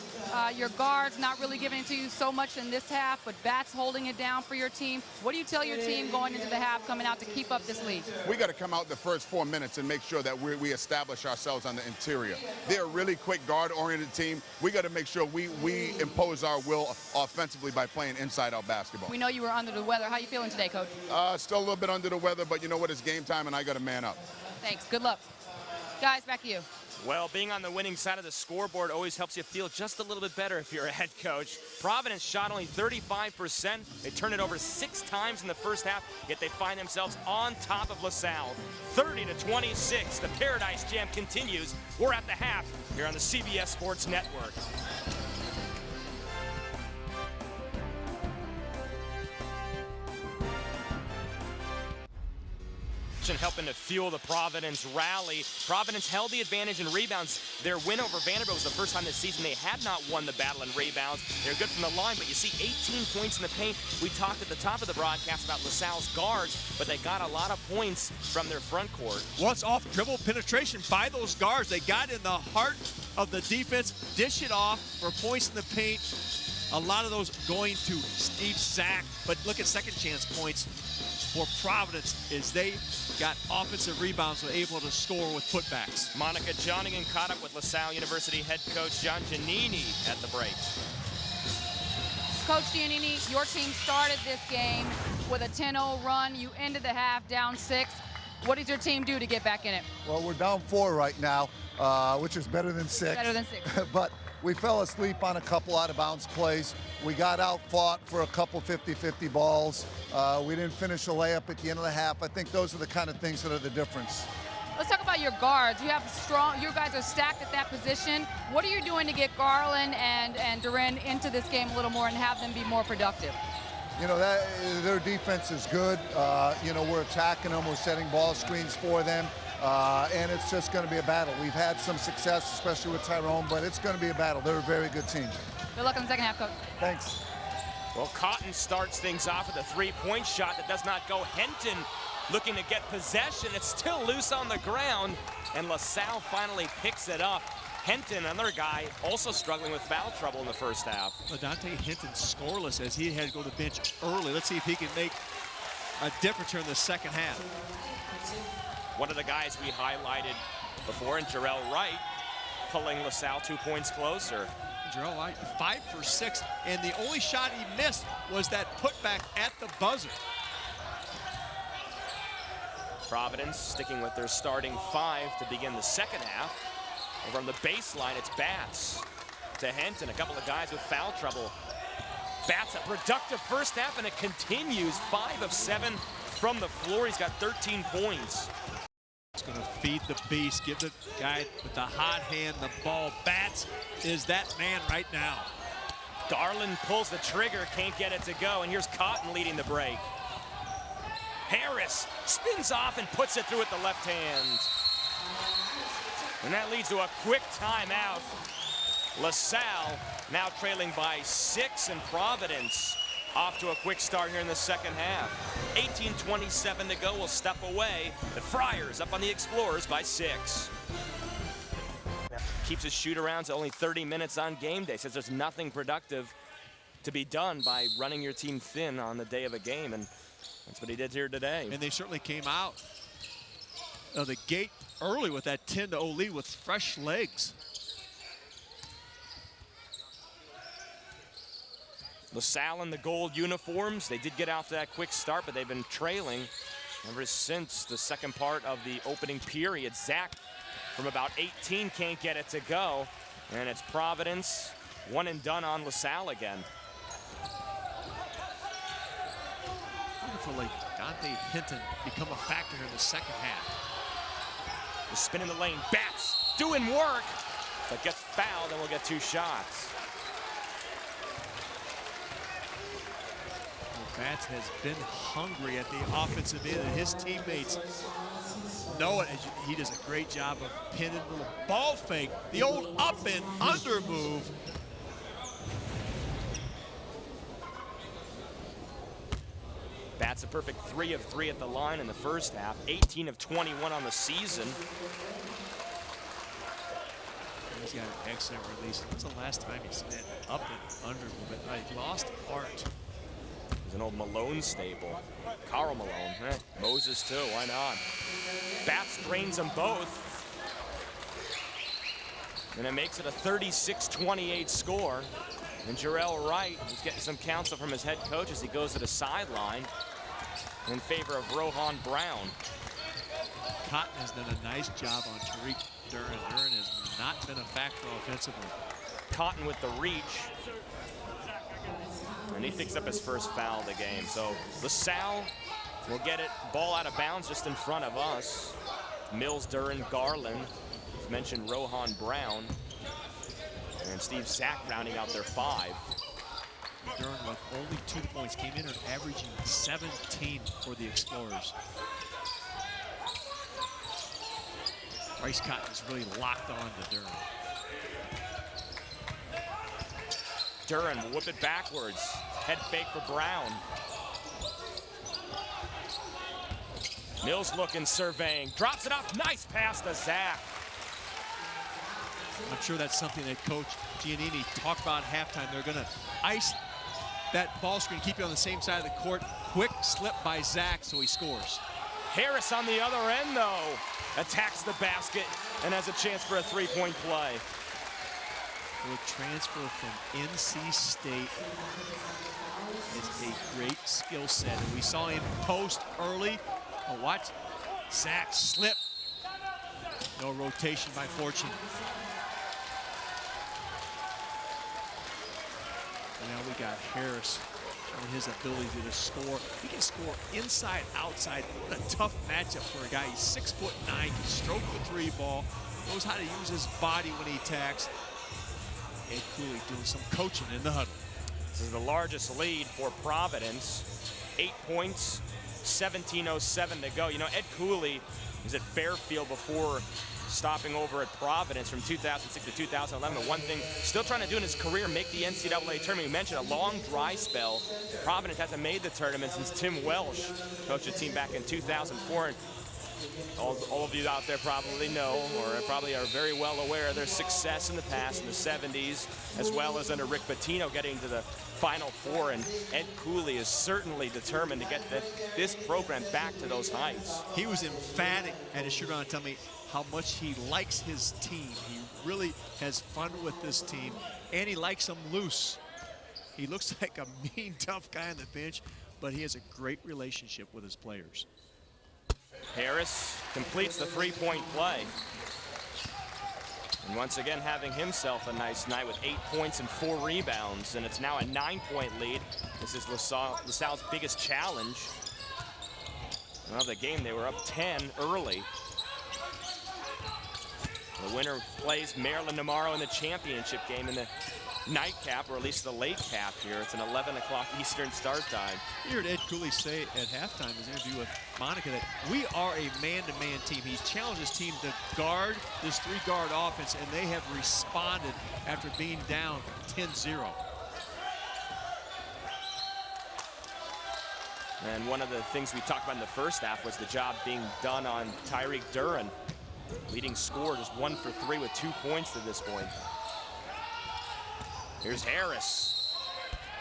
Your guards not really giving it to you so much in this half, but Batts holding it down for your team. What do you tell your team going into the half, coming out to keep up this lead? We got to come out the first 4 minutes and make sure that we establish ourselves on the interior. They're a really quick guard-oriented team. We got to make sure we impose our will offensively by playing inside-out basketball. We know you were under the weather. How you feeling today, Coach? Still a little bit under the weather, but you know what? It's game time, and I got to man up. Thanks. Good luck. Guys, back to you. Well, being on the winning side of the scoreboard always helps you feel just a little bit better if you're a head coach. Providence shot only 35%. They turned it over 6 times in the first half, yet they find themselves on top of LaSalle. 30-26. The Paradise Jam continues. We're at the half here on the CBS Sports Network. Helping to fuel the Providence rally. Providence held the advantage in rebounds. Their win over Vanderbilt was the first time this season they had not won the battle in rebounds. They're good from the line, but you see 18 points in the paint. We talked at the top of the broadcast about LaSalle's guards, but they got a lot of points from their front court. What's off dribble penetration by those guards? They got in the heart of the defense, dish it off for points in the paint. A lot of those going to Steve Sack, but look at second chance points for Providence as they got offensive rebounds, were able to score with putbacks. Monica Johnigan caught up with LaSalle University head coach John Giannini at the break. Coach Giannini, your team started this game with a 10-0 run. You ended the half down 6. What does your team do to get back in it? Well, we're down 4 right now, which is better than 6. Better than 6. But we fell asleep on a couple out-of-bounds plays. We got out-fought for a couple 50-50 balls. We didn't finish a layup at the end of the half. I think those are the kind of things that are the difference. Let's talk about your guards. You guys are stacked at that position. What are you doing to get Garland and Duran into this game a little more and have them be more productive? You know, their defense is good. You know, we're attacking them. We're setting ball screens for them. And it's just going to be a battle. We've had some success, especially with Tyrone, but it's going to be a battle. They're a very good team. Good luck in the second half, Coach. Thanks. Well, Cotton starts things off with a 3-point shot that does not go. Henton looking to get possession. It's still loose on the ground, and LaSalle finally picks it up. Henton, another guy, also struggling with foul trouble in the first half. Dante Hinton scoreless as he had to go to the bench early. Let's see if he can make a difference here in the second half. One of the guys we highlighted before, and Jarrell Wright, pulling LaSalle 2 points closer. Jarrell Wright, 5 for 6, and the only shot he missed was that putback at the buzzer. Providence sticking with their starting 5 to begin the second half. Over on the baseline, it's Batts to Henton, a couple of guys with foul trouble. Batts, a productive first half, and it continues. 5 of 7 from the floor. He's got 13 points. It's going to feed the beast, give the guy with the hot hand the ball. Batts is that man right now. Garland pulls the trigger, can't get it to go, and here's Cotton leading the break. Harris spins off and puts it through with the left hand. And that leads to a quick timeout. LaSalle now trailing by 6, and Providence off to a quick start here in the second half. 18:27 to go, we'll step away. The Friars up on the Explorers by 6. Keeps his shoot-arounds at only 30 minutes on game day. Says there's nothing productive to be done by running your team thin on the day of a game, and that's what he did here today. And they certainly came out of the gate early with that 10-0 lead with fresh legs. LaSalle in the gold uniforms. They did get out to that quick start, but they've been trailing ever since the second part of the opening period. Zach from about 18 can't get it to go, and it's Providence, one and done on LaSalle again. Beautifully, Dante Hinton become a factor in the second half. The spin in the lane, Batts doing work, but gets fouled and will get 2 shots. Batts has been hungry at the offensive end, and his teammates know it. He does a great job of pinning the little ball fake, the old up and under move. Batts a perfect 3 of 3 at the line in the first half, 18 of 21 on the season. He's got an excellent release. When's the last time he's seen that up and under movement? He lost heart. He's an old Malone staple. Karl Malone, Moses too, why not? Batts drains them both. And it makes it a 36-28 score. And Jarrell Wright is getting some counsel from his head coach as he goes to the sideline in favor of Rohan Brown. Cotton has done a nice job on Tariq Dunn. Dunn has not been a factor offensively. Cotton with the reach. And he picks up his first foul of the game. So LaSalle will get it, ball out of bounds just in front of us. Mills, Duran, Garland. As mentioned, Rohan Brown. And Steve Sack rounding out their 5. Duran with only 2 points, came in and averaging 17 for the Explorers. Bryce Cotton is really locked on to Duran. Duran will whip it backwards. Head fake for Brown. Mills looking, surveying, drops it off. Nice pass to Zach. I'm sure that's something that Coach Giannini talked about at halftime. They're going to ice that ball screen, keep you on the same side of the court. Quick slip by Zach, so he scores. Harris on the other end, though, attacks the basket and has a chance for a 3-point play. The transfer from NC State is a great skill set. And we saw him post early. But watch Zach slip. No rotation by Fortune. And now we got Harris and his ability to score. He can score inside, outside. What a tough matchup for a guy. He's 6'9", can stroke the 3 ball, knows how to use his body when he attacks. Ed Cooley doing some coaching in the huddle. This is the largest lead for Providence. 8 points, 17:07 to go. You know, Ed Cooley was at Fairfield before stopping over at Providence from 2006 to 2011. The one thing still trying to do in his career, make the NCAA tournament. We mentioned a long dry spell. Providence hasn't made the tournament since Tim Welsh coached the team back in 2004. And all of you out there probably know, or probably are very well aware of their success in the past in the 70s, as well as under Rick Pitino getting to the Final Four. And Ed Cooley is certainly determined to get this program back to those heights. He was emphatic at his shoot-around to tell me how much he likes his team. He really has fun with this team, and he likes them loose. He looks like a mean, tough guy on the bench, but he has a great relationship with his players. Harris completes the 3-point play. And once again, having himself a nice night with 8 points and 4 rebounds. And it's now a 9-point lead. This is LaSalle's biggest challenge. Well, the game, they were up 10 early. The winner plays Maryland tomorrow in the championship game in the nightcap, or at least the late cap here. It's an 11 o'clock Eastern start time. You heard Ed Cooley say at halftime, his interview with Monica, that we are a man-to-man team. He's challenged his team to guard this 3-guard offense, and they have responded after being down 10-0. And one of the things we talked about in the first half was the job being done on Tariq Duran. Leading scorer, just 1 for 3 with 2 points to this point. Here's Harris.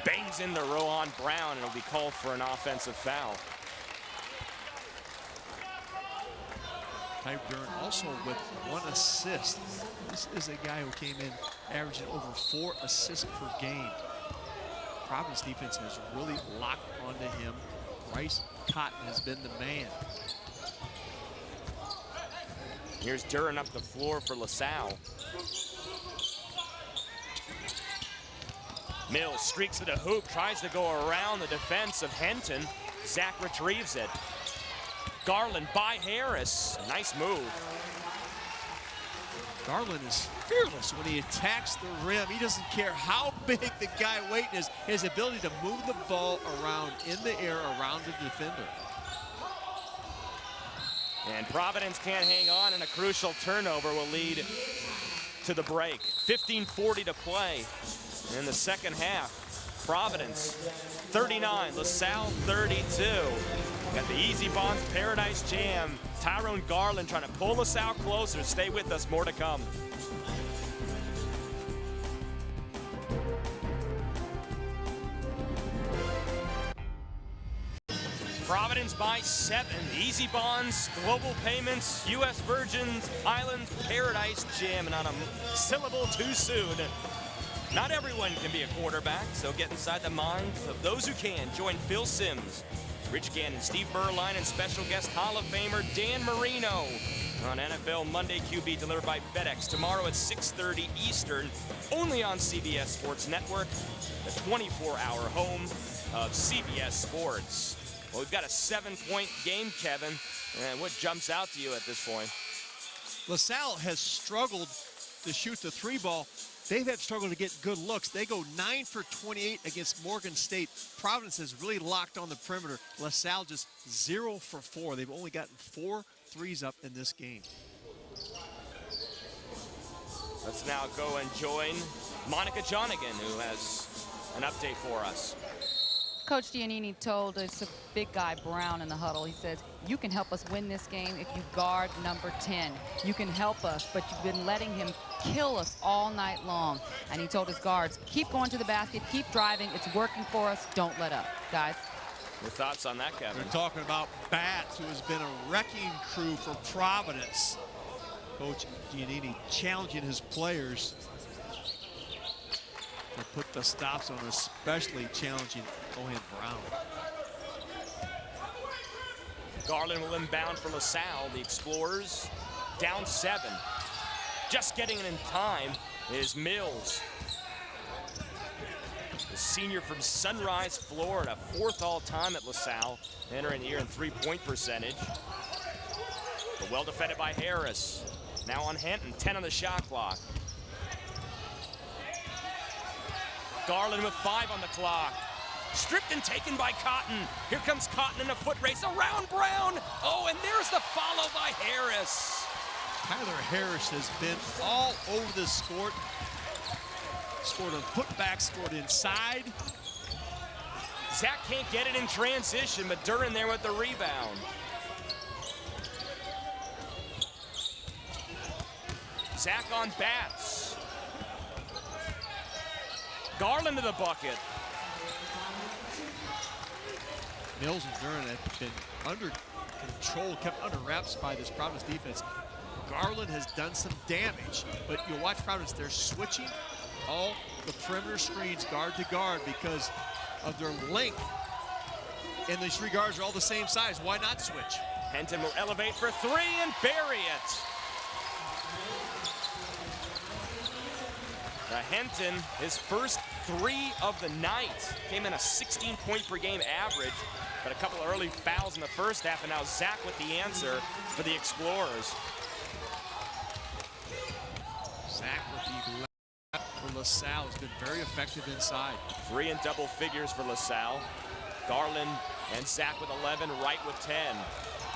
Bangs into Rohan Brown, and it'll be called for an offensive foul. Tariq Duran also with 1 assist. This is a guy who came in averaging over 4 assists per game. Providence defense has really locked onto him. Bryce Cotton has been the man. Here's Duran up the floor for LaSalle. Mills streaks to the hoop, tries to go around the defense of Henton. Zach retrieves it. Garland by Harris. Nice move. Garland is fearless when he attacks the rim. He doesn't care how big the guy waiting is. His ability to move the ball around in the air around the defender. And Providence can't hang on, and a crucial turnover will lead to the break. 15:40 to play in the second half. Providence 39, LaSalle 32. Got the Easy Bonds Paradise Jam. Tyrone Garland trying to pull LaSalle closer. Stay with us, more to come. Providence by 7. Easy Bonds, Global Payments, U.S. Virgin Islands Paradise Jam. And on a syllable too soon. Not everyone can be a quarterback, so get inside the minds of those who can. Join Phil Simms Rich Gannon, Steve Berline, and special guest Hall of Famer Dan Marino on NFL Monday QB, delivered by FedEx tomorrow at 6:30 Eastern, only on CBS Sports Network, the 24-hour home of CBS Sports. Well, we've got a 7-point game, Kevin. And what jumps out to you at this point? LaSalle has struggled to shoot the three ball. They've had struggled to get good looks. They go 9 for 28 against Morgan State. Providence has really locked on the perimeter. LaSalle just 0 for 4. They've only gotten 4 threes up in this game. Let's now go and join Monica Jonigan, who has an update for us. Coach Giannini told us a big guy, Brown, in the huddle. He says, you can help us win this game if you guard number 10. You can help us, but you've been letting him kill us all night long. And he told his guards, keep going to the basket, keep driving. It's working for us. Don't let up. Guys? Your thoughts on that, Kevin? We're talking about Bats, who has been a wrecking crew for Providence. Coach Giannini challenging his players to put the stops on, especially challenging Owen Brown. Garland will inbound for LaSalle. The Explorers down 7. Just getting it in time is Mills. The senior from Sunrise, Florida, 4th all-time at LaSalle, entering the year in three-point percentage. But well defended by Harris. Now on Henton, 10 on the shot clock. Garland with 5 on the clock. Stripped and taken by Cotton. Here comes Cotton in a foot race around Brown. Oh, and there's the follow by Harris. Tyler Harris has been all over this court. Scored a putback, scored inside. Zach can't get it in transition, but Duran there with the rebound. Zach on Bats. Garland to the bucket. Mills and Duran have been under control, kept under wraps by this Providence defense. Garland has done some damage, but you'll watch Providence, they're switching all the perimeter screens guard to guard because of their length. And these 3 guards are all the same size. Why not switch? Henton will elevate for 3 and bury it. Henton, his first 3 of the night, came in a 16-point-per-game average, but a couple of early fouls in the first half, and now Zach with the answer for the Explorers. Zach with the left for LaSalle has been very effective inside. 3 in double figures for LaSalle. Garland and Zach with 11, Wright with 10.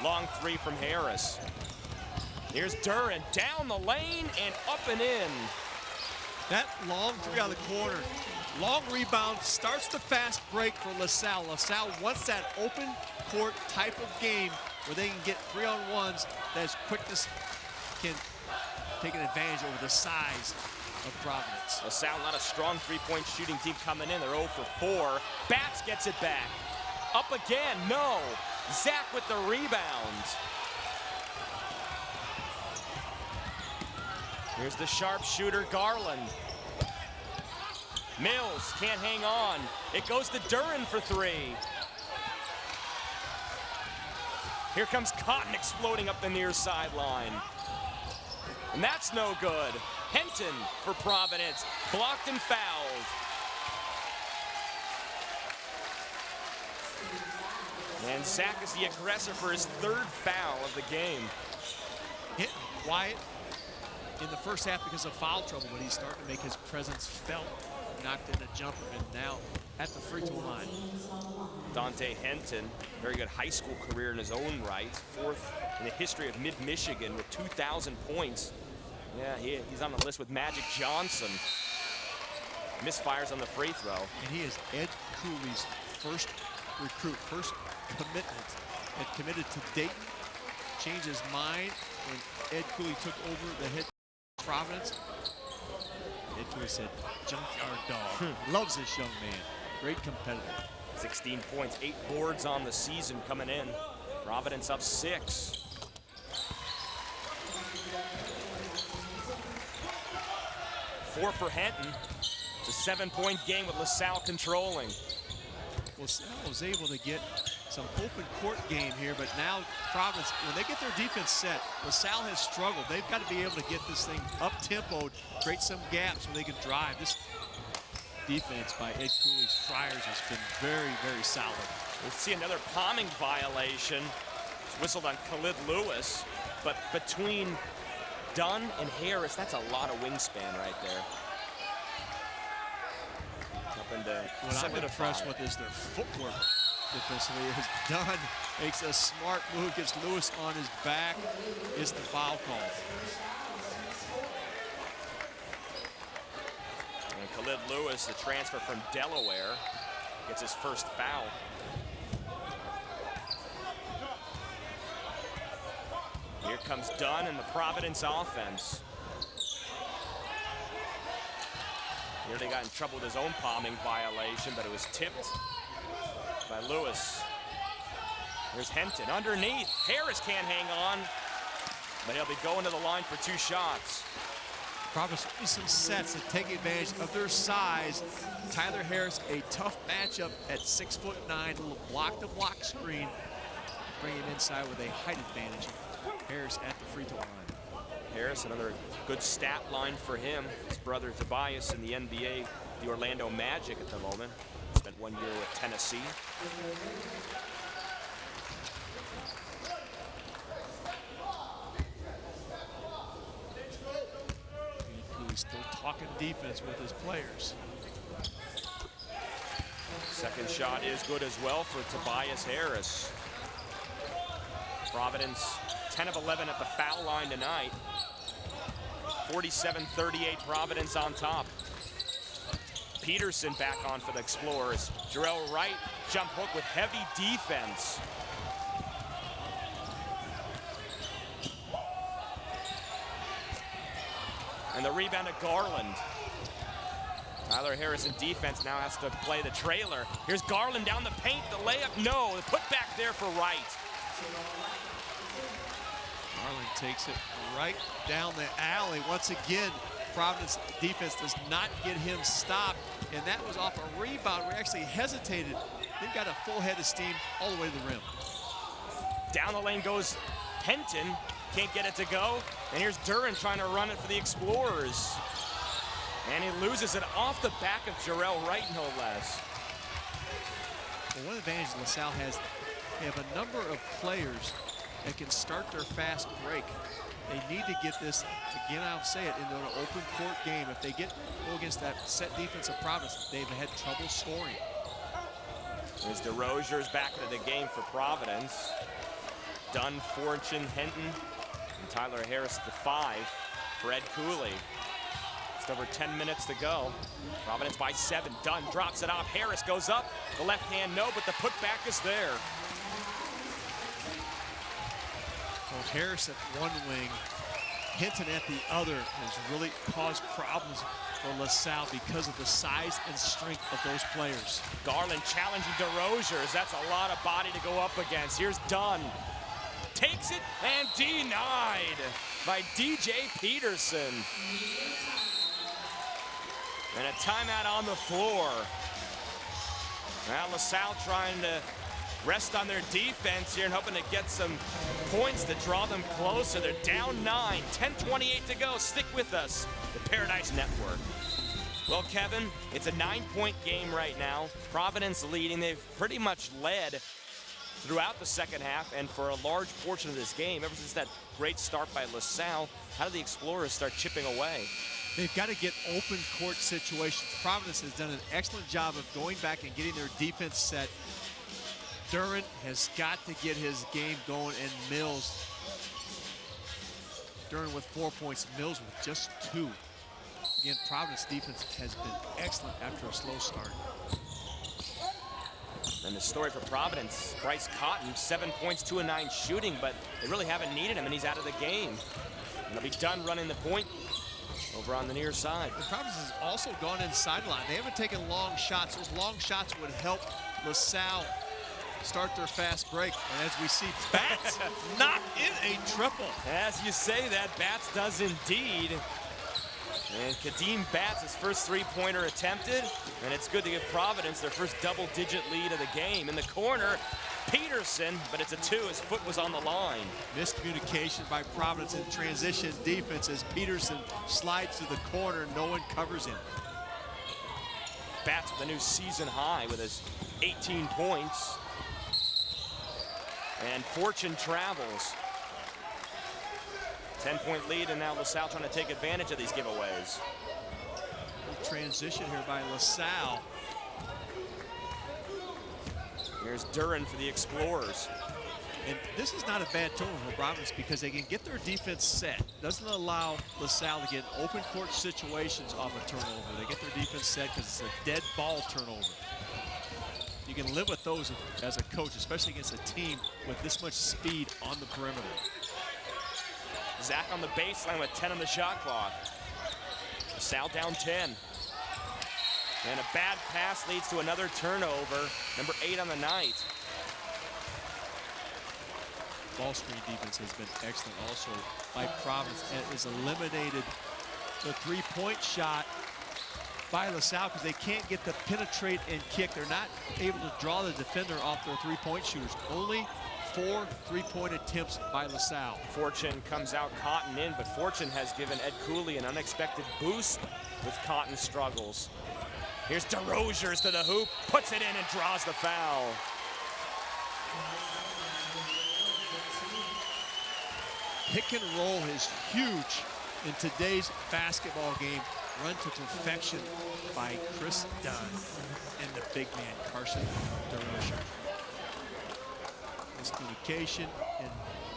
Long 3 from Harris. Here's Duran down the lane and up and in. That long 3 out of the corner. Long rebound, starts the fast break for LaSalle. LaSalle wants that open court type of game where they can get 3-on-1s that's quickness can take an advantage over the size of Providence. LaSalle not a strong 3-point shooting team coming in. They're 0 for 4. Bats gets it back. Up again, no. Zach with the rebound. Here's the sharpshooter, Garland. Mills can't hang on. It goes to Duran for 3. Here comes Cotton exploding up the near sideline. And that's no good. Henton for Providence, blocked and fouled. And Zach is the aggressor for his 3rd foul of the game. Hit quiet in the first half because of foul trouble, but he's starting to make his presence felt. Knocked in a jumper and now at the free throw line. Dante Henton, very good high school career in his own right. 4th in the history of Mid-Michigan with 2,000 points. Yeah, he's on the list with Magic Johnson. Misfires on the free throw. And he is Ed Cooley's first recruit, first commitment. Had committed to Dayton, changed his mind when Ed Cooley took over the head Providence. Ed Cooley said, junkyard dog. Loves this young man. Great competitor. 16 points, 8 boards on the season coming in. Providence up 6. Four for Henton. It's a 7-point game with LaSalle controlling. LaSalle was able to get some open court game here, but now Providence, when they get their defense set, LaSalle has struggled. They've got to be able to get this thing up-tempoed, create some gaps where they can drive. This defense by Ed Cooley's Friars has been very, very solid. We'll see another palming violation. It's whistled on Khalid Lewis, but between Dunn and Harris, that's a lot of wingspan right there. Up into what I'm impressed with is their footwork defensively. As Dunn makes a smart move, gets Lewis on his back, is the foul call. And Khalid Lewis, the transfer from Delaware, gets his first foul. Here comes Dunn and the Providence offense. Nearly got in trouble with his own palming violation, but it was tipped by Lewis. Here's Henton underneath. Harris can't hang on, but he'll be going to the line for 2 shots. Providence with some sets that take advantage of their size. Tyler Harris, a tough matchup at 6'9", a little block-to-block screen. Bring him inside with a height advantage. Harris at the free throw line. Harris, another good stat line for him. His brother Tobias in the NBA, the Orlando Magic at the moment. Spent 1 year with Tennessee. He's still talking defense with his players. Second shot is good as well for Tobias Harris. Providence 10 of 11 at the foul line tonight. 47-38 Providence on top. Peterson back on for the Explorers. Jarrell Wright, jump hook with heavy defense. And the rebound to Garland. Tyler Harris in defense now has to play the trailer. Here's Garland down the paint, the layup, no. The putback there for Wright. Garland takes it right down the alley. Once again, Providence defense does not get him stopped, and that was off a rebound where he actually hesitated. They've got a full head of steam all the way to the rim. Down the lane goes Henton, can't get it to go. And here's Duran trying to run it for the Explorers. And he loses it off the back of Jarrell Wright, no less. Well, one advantage LaSalle has, they have a number of players that can start their fast break. They need to get this, again I'll say it, into an open court game. If they go against that set defense of Providence, they've had trouble scoring. There's DeRozier's back into the game for Providence. Dunn, Fortune, Henton, and Tyler Harris the 5 for Ed Cooley. Just over 10 minutes to go. Providence by 7. Dunn drops it off. Harris goes up. The left hand, no, but the putback is there. Well, Harris at one wing, Hinton at the other has really caused problems for LaSalle because of the size and strength of those players. Garland challenging DeRozier's. That's a lot of body to go up against. Here's Dunn. Takes it and denied by DJ Peterson. And a timeout on the floor. Now LaSalle trying to rest on their defense here and hoping to get some points to draw them closer. They're down 9, 10:28 to go. Stick with us, the Paradise Network. Well, Kevin, it's a 9-point game right now. Providence leading. They've pretty much led throughout the second half and for a large portion of this game. Ever since that great start by LaSalle, how do the Explorers start chipping away? They've got to get open court situations. Providence has done an excellent job of going back and getting their defense set. Duran has got to get his game going, and Mills, Duran with 4 points, Mills with just 2. Again, Providence defense has been excellent after a slow start. And the story for Providence, Bryce Cotton, 7 points, 2 of 9 shooting, but they really haven't needed him, and he's out of the game. And they'll be done running the point over on the near side. And Providence has also gone inside line. They haven't taken long shots. Those long shots would help LaSalle start their fast break. And as we see, Batts not in a triple. As you say that, Batts does indeed. And Kadeem Batts, his first three-pointer attempted, and it's good to give Providence their first double-digit lead of the game. In the corner, Peterson, but it's a 2. His foot was on the line. Miscommunication by Providence in transition defense as Peterson slides to the corner. No one covers him. Bats with a new season high with his 18 points. And Fortune travels. 10-point lead, and now LaSalle trying to take advantage of these giveaways. Transition here by LaSalle. Here's Dunn for the Explorers. And this is not a bad turnover for Providence because they can get their defense set. Doesn't allow LaSalle to get open court situations off a turnover. They get their defense set because it's a dead ball turnover. You can live with those as a coach, especially against a team with this much speed on the perimeter. Zach on the baseline with 10 on the shot clock. LaSalle down 10. And a bad pass leads to another turnover. Number 8 on the night. Ball screen defense has been excellent also by Providence, and has eliminated the three-point shot by LaSalle because they can't get the penetrate and kick. They're not able to draw the defender off their three-point shooters. Only 4 three-point attempts by LaSalle. Fortune comes out, Cotton in, but Fortune has given Ed Cooley an unexpected boost with Cotton's struggles. Here's DeRozier's to the hoop, puts it in and draws the foul. Pick and roll is huge in today's basketball game. Run to perfection by Kris Dunn and the big man, Carson DeRozier. Miscommunication, and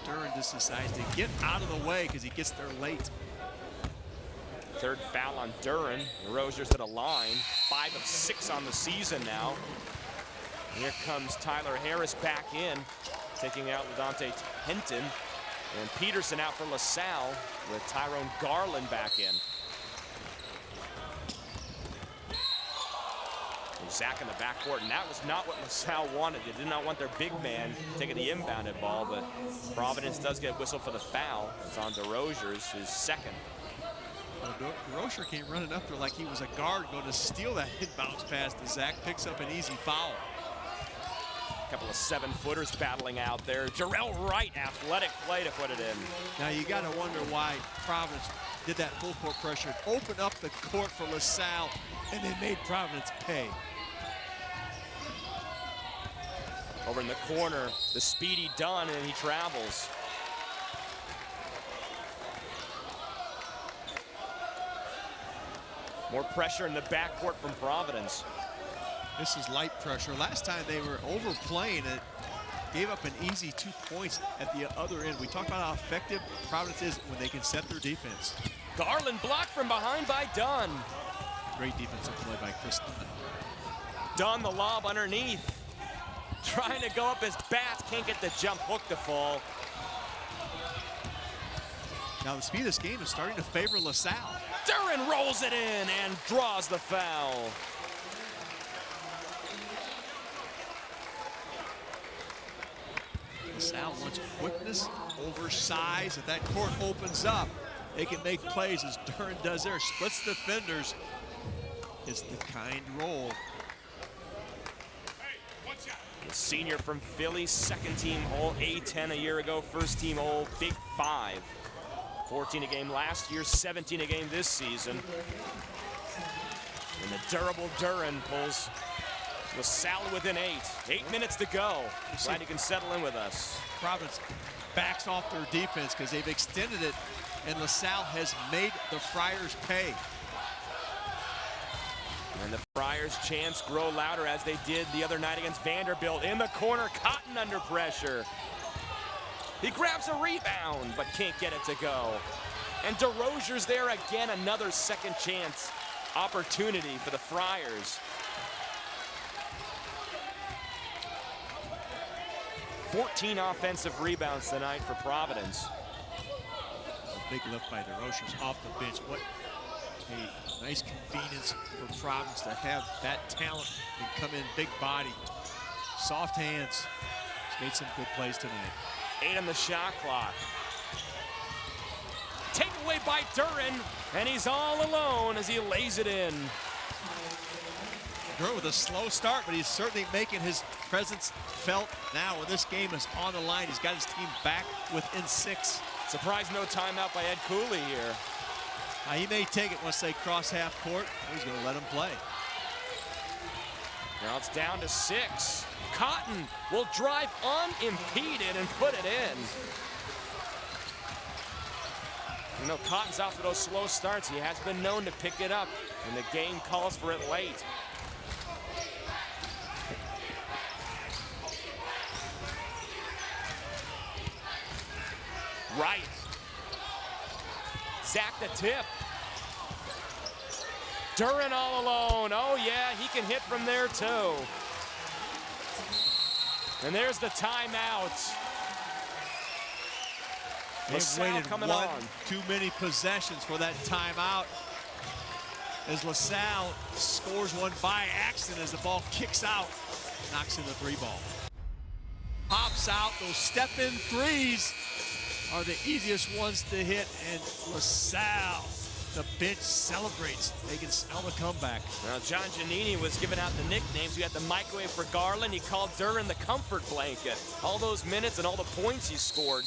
Dunn just decides to get out of the way because he gets there late. Third foul on Dunn. DeRozier's to the line. 5 of 6 on the season now. And here comes Tyler Harris back in, taking out LaDonte Hinton. And Peterson out for LaSalle with Tyrone Garland back in. And Zach in the backcourt, and that was not what LaSalle wanted. They did not want their big man taking the inbounded ball, but Providence does get whistled for the foul. It's on DeRozier's, his second. Well, DeRozier came running up there like he was a guard going to steal that inbounds pass to Zach. Picks up an easy foul. A couple of 7-footers battling out there. Jarrell Wright, athletic play to put it in. Now you got to wonder why Providence did that full court pressure, opened up the court for LaSalle, and they made Providence pay. Over in the corner, the speedy Dunn, and he travels. More pressure in the backcourt from Providence. This is light pressure. Last time they were overplaying it, gave up an easy 2 points at the other end. We talked about how effective Providence is when they can set their defense. Garland blocked from behind by Dunn. Great defensive play by Kris Dunn. Dunn the lob underneath. Trying to go up his bats, can't get the jump hook to fall. Now the speed of this game is starting to favor LaSalle. Dunn rolls it in and draws the foul. LaSalle wants quickness, oversize. If that court opens up, they can make plays as Dunn does there. Splits defenders. It's the kind roll. The senior from Philly, second team All A10 a year ago, first team All Big 5. 14 a game last year, 17 a game this season. And the durable Dunn pulls LaSalle within 8. 8 minutes to go. Glad you can settle in with us. Providence backs off their defense because they've extended it, and LaSalle has made the Friars pay. And the Friars' chants grow louder as they did the other night against Vanderbilt. In the corner, Cotton under pressure. He grabs a rebound, but can't get it to go. And DeRozier's there again, another second chance opportunity for the Friars. 14 offensive rebounds tonight for Providence. A big lift by DeRozier's off the bench. What a nice convenience for Providence to have that talent and come in big body. Soft hands. He's made some good plays tonight. 8 on the shot clock. Take away by Dunn, and he's all alone as he lays it in. Dunn with a slow start, but he's certainly making his presence felt now when this game is on the line. He's got his team back within 6. Surprised no timeout by Ed Cooley here. He may take it once they cross half court. He's going to let him play. Now it's down to 6. Cotton will drive unimpeded and put it in. You know, Cotton's out for those slow starts. He has been known to pick it up, and the game calls for it late. Right. Zach the tip. Dunn all alone. Oh, yeah, he can hit from there, too. And there's the timeout. They've waited one too many possessions for that timeout. As LaSalle scores one by accident as the ball kicks out, knocks in the 3-ball. Pops out, those step-in threes are the easiest ones to hit, and LaSalle, the bench celebrates. They can smell the comeback. Now, John Giannini was giving out the nicknames. We got the microwave for Garland. He called Dunn the comfort blanket. All those minutes and all the points he scored,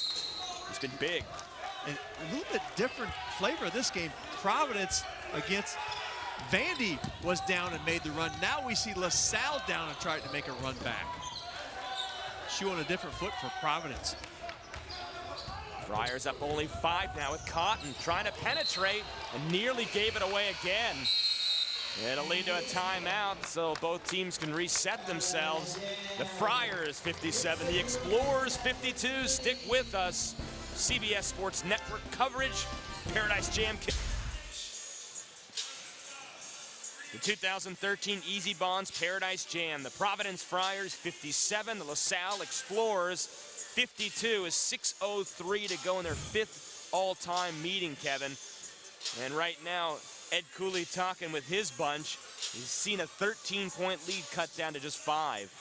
he's been big. And a little bit different flavor of this game. Providence against Vandy was down and made the run. Now we see LaSalle down and tried to make a run back. Shoe on a different foot for Providence. Friars up only 5 now with Cotton trying to penetrate and nearly gave it away again. It'll lead to a timeout, so both teams can reset themselves. The Friars 57, the Explorers 52. Stick with us. CBS Sports Network coverage. Paradise Jam. The 2013 Easy Bonds Paradise Jam. The Providence Friars 57, the LaSalle Explorers 52 is 6:03 to go in their 5th all-time meeting, Kevin. And right now, Ed Cooley talking with his bunch. He's seen a 13-point lead cut down to just 5.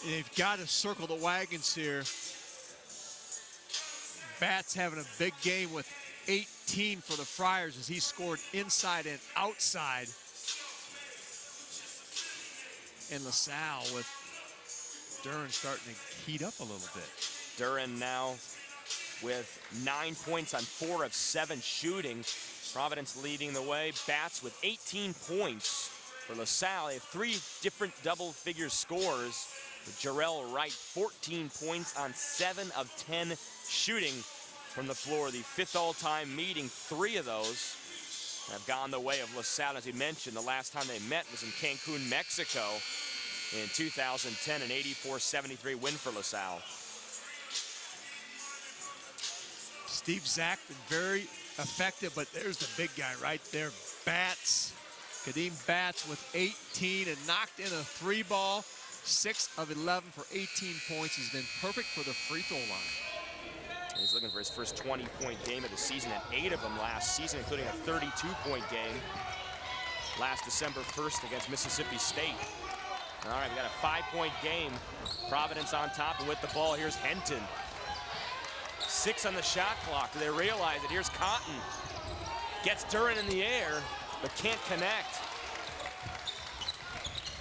They've got to circle the wagons here. Bat's having a big game with 18 for the Friars as he scored inside and outside. And LaSalle with Dunn starting to heat up a little bit. Dunn now with 9 points on 4 of 7 shooting. Providence leading the way. Bats with 18 points for LaSalle. They have 3 different double-figure scores. With Jarrell Wright, 14 points on 7 of 10 shooting from the floor. The 5th all-time meeting, 3 of those have gone the way of LaSalle. As you mentioned, the last time they met was in Cancun, Mexico in 2010, an 84-73 win for LaSalle. Steve Zach been very effective, but there's the big guy right there, Bats. Kadeem Bats with 18 and knocked in a 3-ball. 6 of 11 for 18 points. He's been perfect for the free throw line. He's looking for his first 20-point game of the season, at 8 of them last season, including a 32-point game last December 1st against Mississippi State. All right, we got a 5-point game. Providence on top, and with the ball, here's Henton. 6 on the shot clock. Do they realize it? Here's Cotton. Gets Dunn in the air, but can't connect.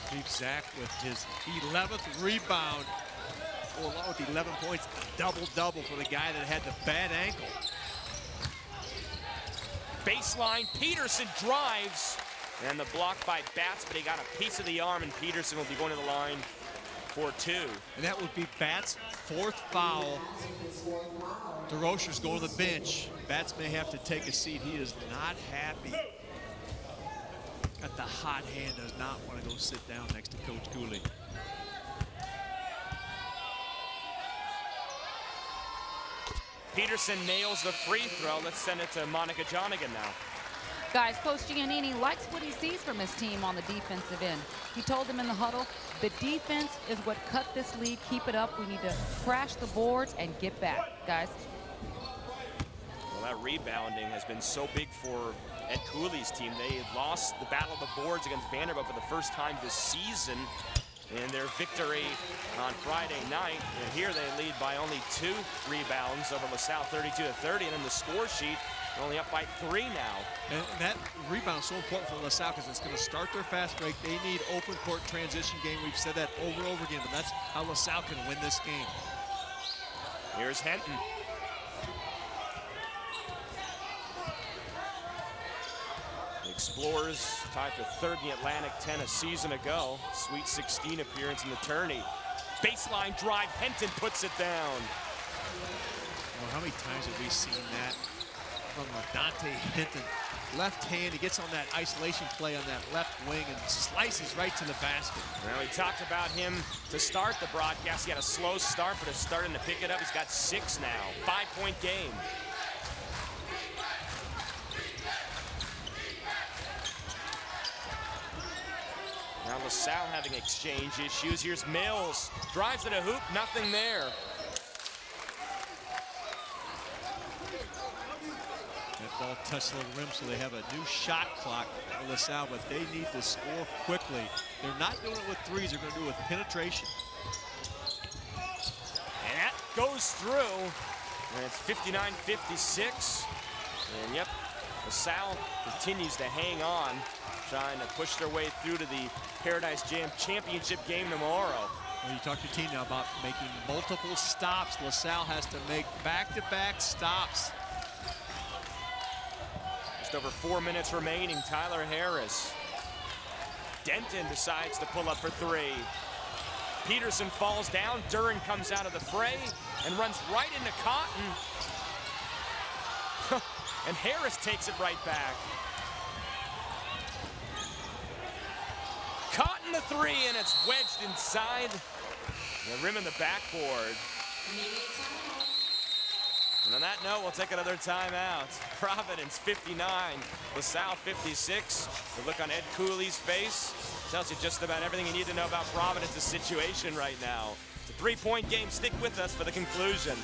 Steve Zach with his 11th rebound. Along with 11 points, a double-double for the guy that had the bad ankle. Baseline, Peterson drives. And the block by Bats, but he got a piece of the arm, and Peterson will be going to the line for 2. And that would be Bats' 4th foul. DeRocher's going to the bench. Bats may have to take a seat. He is not happy. Got the hot hand, does not want to go sit down next to Coach Cooley. Peterson nails the free throw. Let's send it to Monica Jonigan now. Guys, Coach Giannini likes what he sees from his team on the defensive end. He told them in the huddle, the defense is what cut this lead. Keep it up. We need to crash the boards and get back, guys. Well, that rebounding has been so big for Ed Cooley's team. They lost the battle of the boards against Vanderbilt for the first time this season. in their victory on Friday night. And here they lead by only 2 rebounds over LaSalle, 32-30. And in the score sheet, they're only up by 3 now. And that rebound is so important for LaSalle because it's going to start their fast break. They need open court transition game. We've said that over and over again, but that's how LaSalle can win this game. Here's Henton. The Explorers tied for 3rd in the Atlantic 10 a season ago. Sweet 16 appearance in the tourney. Baseline drive, Henton puts it down. Well, how many times have we seen that from Dante Henton? Left hand, he gets on that isolation play on that left wing and slices right to the basket. Well, we talked about him to start the broadcast. He had a slow start, but is starting to pick it up. He's got 6 now, 5-point game. Now LaSalle having exchange issues. Here's Mills, drives to the hoop, nothing there. That ball touched the rim, so they have a new shot clock for LaSalle, but they need to score quickly. They're not doing it with threes, they're going to do it with penetration. And that goes through, and it's 59-56. And yep, LaSalle continues to hang on, trying to push their way through to the Paradise Jam championship game tomorrow. Well, you talk to your team now about making multiple stops. LaSalle has to make back-to-back stops. Just over 4 minutes remaining. Tyler Harris. Denton decides to pull up for 3. Peterson falls down. Dunn comes out of the fray and runs right into Cotton. And Harris takes it right back. Cotton the 3, and it's wedged inside the rim and the backboard. And on that note, we'll take another timeout. Providence 59, LaSalle 56. The look on Ed Cooley's face tells you just about everything you need to know about Providence's situation right now. It's a 3-point game. Stick with us for the conclusion.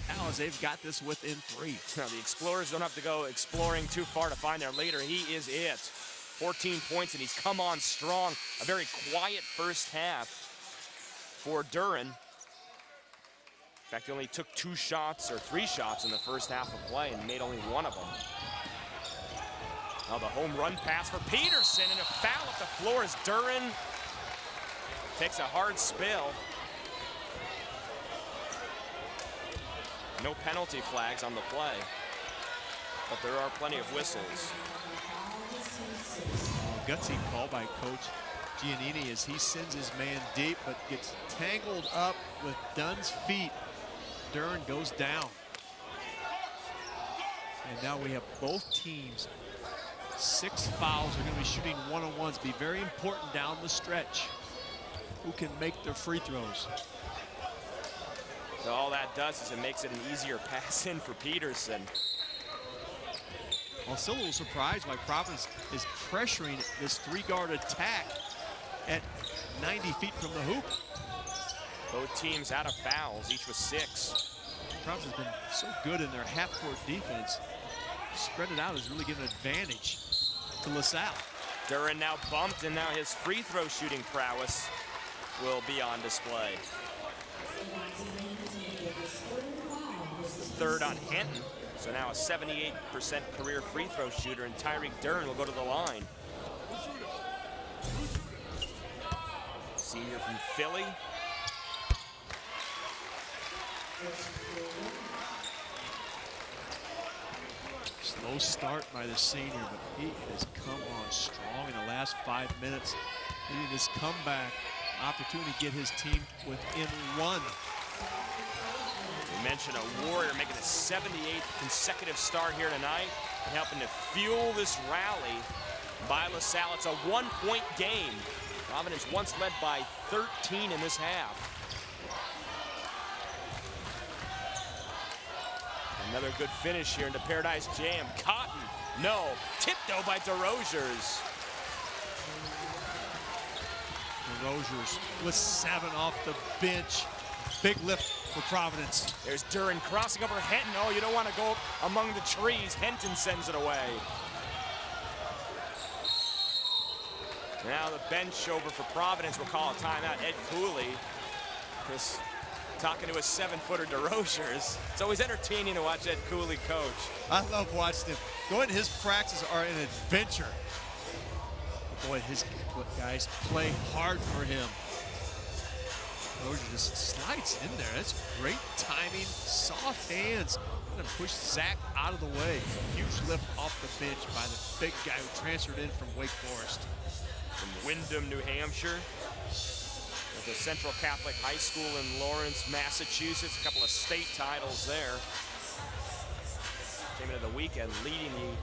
Now, as they've got this within 3. Now, the Explorers don't have to go exploring too far to find their leader. He is it. 14 points, and he's come on strong. A very quiet first half for Dunn. In fact, he only took 2 shots or 3 shots in the first half of play and made only 1 of them. Now the home run pass for Peterson, and a foul at the floor as Dunn takes a hard spill. No penalty flags on the play, but there are plenty of whistles. Gutsy call by Coach Giannini as he sends his man deep, but gets tangled up with Dunn's feet. Dunn goes down. And now we have both teams. 6 fouls. Are going to be shooting one-on-ones. Be very important down the stretch. Who can make their free throws? So all that does is it makes it an easier pass in for Peterson. I'm still a little surprised why Providence is pressuring this 3-guard attack at 90 feet from the hoop. Both teams out of fouls, each with 6. Providence has been so good in their half-court defense. Spread it out has really given an advantage to LaSalle. Dunn now bumped, and now his free throw shooting prowess will be on display. 3rd on Henton. So now a 78% career free throw shooter, and Tyreek Dunn will go to the line. Senior from Philly. Slow start by the senior, but he has come on strong in the last 5 minutes. Needing this comeback opportunity to get his team within 1. We mentioned a Warrior making a 78th consecutive start here tonight and helping to fuel this rally by LaSalle. It's a 1-point game. Providence once led by 13 in this half. Another good finish here into Paradise Jam. Cotton, no. Tiptoe by DeRozers. DeRozers with 7 off the bench. Big lift for Providence. There's Dunn crossing over Henton. Oh, you don't want to go among the trees. Henton sends it away. Now the bench over for Providence will call a timeout. Ed Cooley, Kris talking to his 7-footer DeRozier's. It's always entertaining to watch Ed Cooley coach. I love watching him. Going to his practices are an adventure. Boy, his guys play hard for him. DeRozier just slides in there. That's great timing, soft hands. Gonna push Zach out of the way. Huge lift off the bench by the big guy who transferred in from Wake Forest. From Windham, New Hampshire. At the Central Catholic High School in Lawrence, Massachusetts. A couple of state titles there. Came into the weekend leading the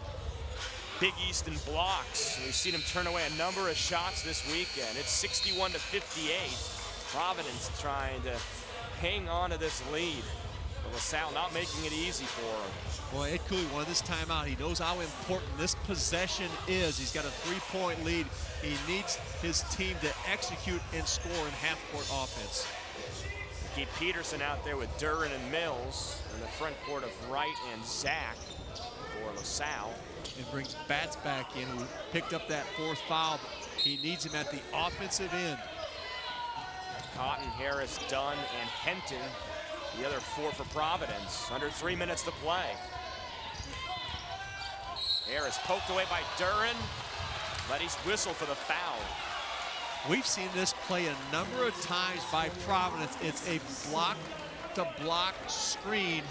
Big East in blocks. We've seen him turn away a number of shots this weekend. It's 61-58. Providence trying to hang on to this lead. But LaSalle not making it easy for him. Boy, Ed Cooley wanted this timeout. He knows how important this possession is. He's got a 3-point lead. He needs his team to execute and score in half-court offense. Keep Peterson out there with Duran and Mills in the front court of Wright and Zach for LaSalle. And brings Batts back in, who picked up that 4th foul. He needs him at the offensive end. Cotton, Harris, Dunn, and Henton, the other 4 for Providence. Under 3 minutes to play. Harris poked away by Duran. Letty's whistle for the foul. We've seen this play a number of times by Providence. It's a block-to-block screen.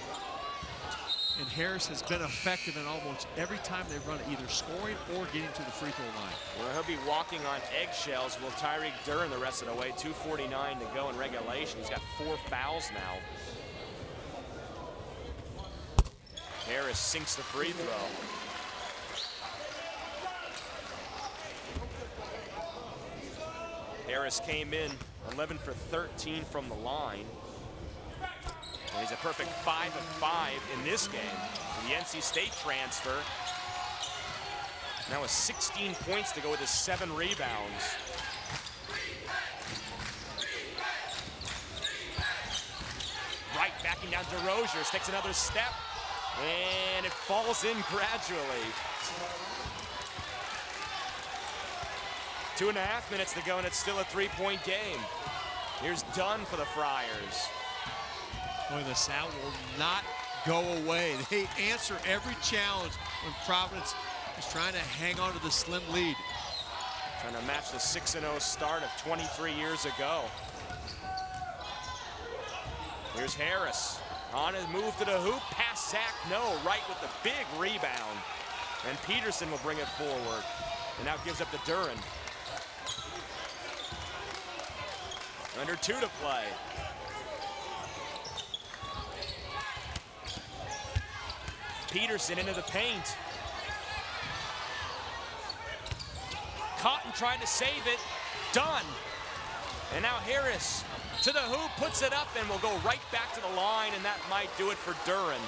And Harris has been effective in almost every time they run it, either scoring or getting to the free throw line. Well, he'll be walking on eggshells. Will Tyreek Duran the rest of the way. 2:49 to go in regulation. He's got 4 fouls now. Harris sinks the free throw. Harris came in 11 for 13 from the line. And he's a perfect 5 of 5 in this game. The NC State transfer. Now with 16 points to go with his 7 rebounds. Right, backing down DeRozier, takes another step, and it falls in gradually. 2.5 minutes to go, and it's still a 3-point game. Here's Dunn for the Friars. Boy, LaSalle will not go away. They answer every challenge when Providence is trying to hang on to the slim lead. Trying to match the 6-0 start of 23 years ago. Here's Harris on his move to the hoop. Pass Zach, no, right with the big rebound. And Peterson will bring it forward. And now gives up to Duran. Under 2 to play. Peterson into the paint. Cotton trying to save it. Dunn. And now Harris to the hoop, puts it up, and will go right back to the line, and that might do it for Duran.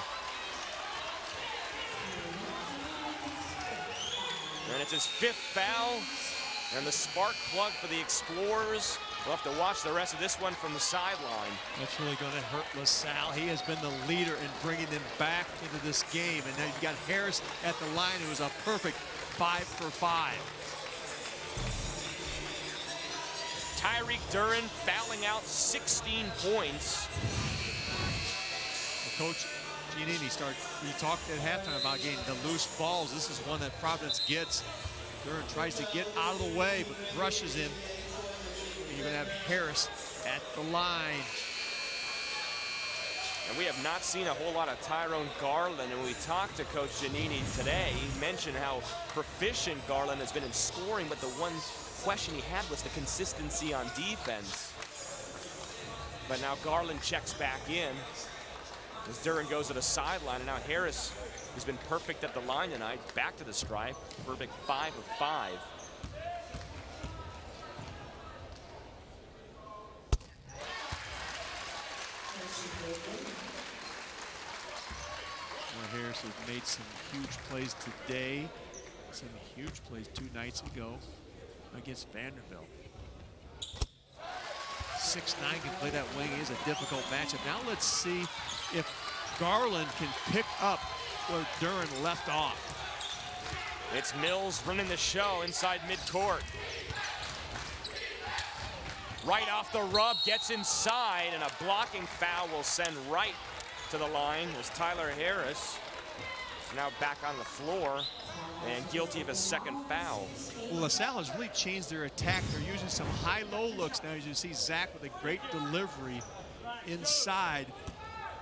And it's his 5th foul, and the spark plug for the Explorers. We'll have to watch the rest of this one from the sideline. That's really going to hurt LaSalle. He has been the leader in bringing them back into this game. And now you've got Harris at the line, who was a perfect 5 for 5. Tyreek Duran fouling out 16 points. Well, Coach Giannini he talked at halftime about getting the loose balls. This is one that Providence gets. Duran tries to get out of the way, but brushes him. You're going to have Harris at the line. And we have not seen a whole lot of Tyrone Garland. And when we talked to Coach Giannini today, he mentioned how proficient Garland has been in scoring, but the one question he had was the consistency on defense. But now Garland checks back in as Duran goes to the sideline. And now Harris, who's been perfect at the line tonight, back to the stripe. Perfect 5 of 5. Harris has made some huge plays today, some huge plays 2 nights ago against Vanderbilt. 6'9" can play that wing. It is a difficult matchup. Now let's see if Garland can pick up where Duran left off. It's Mills running the show inside midcourt. Right off the rub, gets inside, and a blocking foul will send Wright to the line as Tyler Harris is now back on the floor and guilty of a second foul. Well, LaSalle has really changed their attack. They're using some high-low looks now. As you see Zach with a great delivery inside.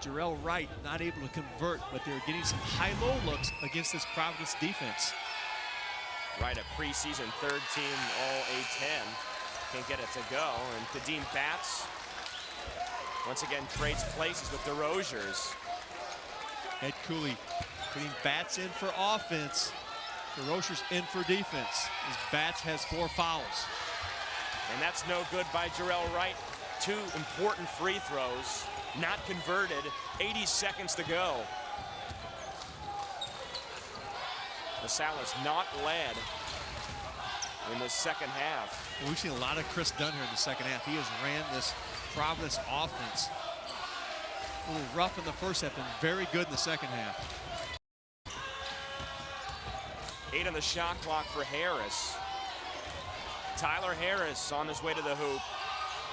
Jarrell Wright not able to convert, but they're getting some high-low looks against this Providence defense. Wright, a preseason third-team All-A-10. Can't get it to go, and Kadeem Batts once again trades places with the Rosiers. Ed Cooley putting Batts in for offense. The Rosiers in for defense as Batts has 4 fouls. And that's no good by Jarrell Wright. 2 important free throws, not converted, 80 seconds to go. LaSalle is not led in the second half. Well, we've seen a lot of Kris Dunn here in the second half. He has ran this Providence offense a little rough in the first half and very good in the second half. 8 on the shot clock for Harris. Tyler Harris on his way to the hoop.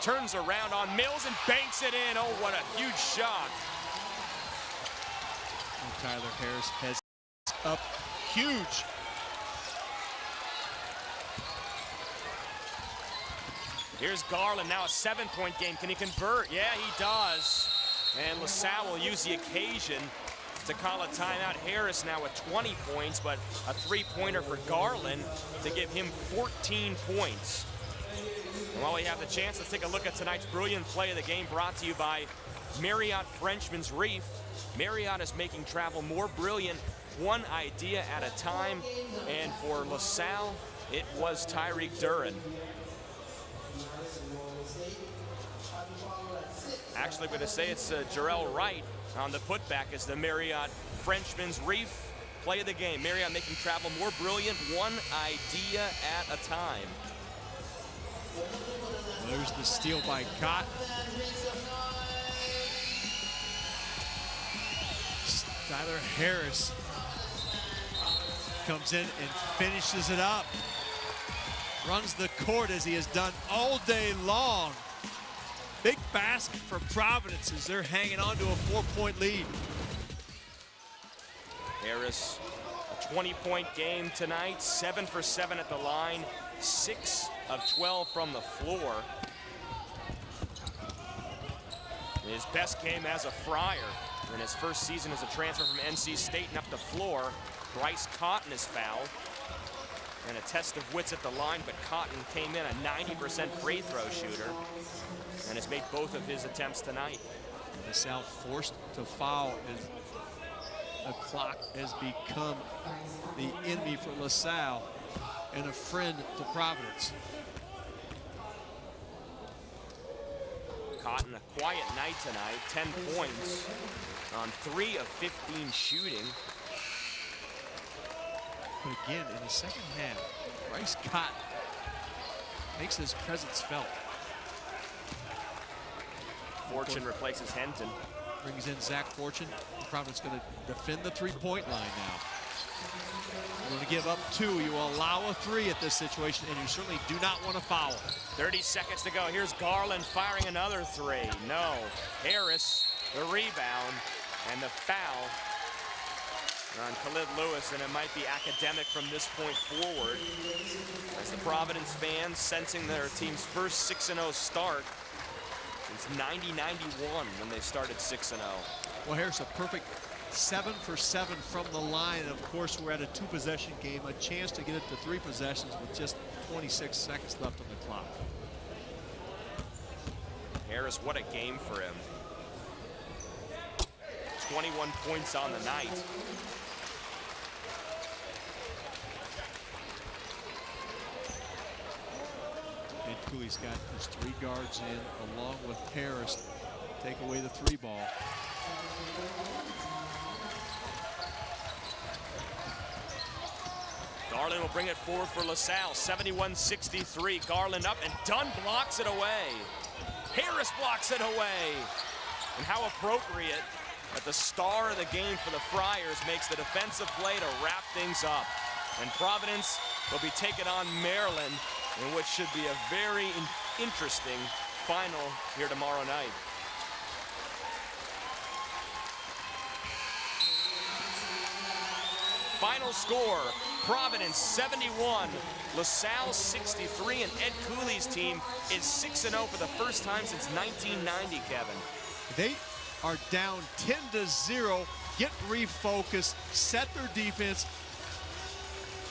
Turns around on Mills and banks it in. Oh, what a huge shot. And Tyler Harris has up huge. Here's Garland, now a 7-point game. Can he convert? Yeah, he does. And LaSalle will use the occasion to call a timeout. Harris now with 20 points, but a 3-pointer for Garland to give him 14 points. And while we have the chance, let's take a look at tonight's brilliant play of the game, brought to you by Marriott Frenchman's Reef. Marriott is making travel more brilliant, one idea at a time. And for LaSalle, it was Tyreek Duran. Actually, I'm going to say it's Jarrell Wright on the putback as the Marriott Frenchman's Reef play of the game. Marriott making travel more brilliant, one idea at a time. There's the steal by Cotton. Tyler Harris comes in and finishes it up. Runs the court as he has done all day long. Big basket for Providence as they're hanging on to a 4-point lead. Harris, a 20-point game tonight, 7 for 7 at the line, 6 of 12 from the floor. His best game as a Friar in his first season as a transfer from NC State, and up the floor. Bryce Cotton is fouled. And a test of wits at the line, but Cotton came in a 90% free throw shooter and has made both of his attempts tonight. LaSalle forced to foul as the clock has become the enemy for LaSalle and a friend to Providence. Cotton, a quiet night tonight, 10 points on 3 of 15 shooting. But again, in the second half, Bryce Cotton makes his presence felt. Fortune replaces Henton. Brings in Zach Fortune. Providence going to defend the 3-point line now. You're going to give up 2. You will allow a 3 at this situation, and you certainly do not want to foul. 30 seconds to go. Here's Garland firing another 3. No. Harris, the rebound, and the foul on Khalid Lewis, and it might be academic from this point forward as the Providence fans sensing their team's first 6-0 start since 90-91 when they started 6-0. Well, here's a perfect 7 for 7 from the line. And of course, we're at a 2-possession game, a chance to get it to 3 possessions with just 26 seconds left on the clock. Harris, what a game for him. 21 points on the night. And Cooley's got his 3 guards in along with Harris. Take away the 3 ball. Garland will bring it forward for LaSalle, 71-63. Garland up, and Dunn blocks it away. Harris blocks it away. And how appropriate that the star of the game for the Friars makes the defensive play to wrap things up. And Providence will be taking on Maryland in what should be a very interesting final here tomorrow night. Final score, Providence 71, LaSalle 63, and Ed Cooley's team is 6-0 for the first time since 1990, Kevin. They are down 10-0, get refocused, set their defense,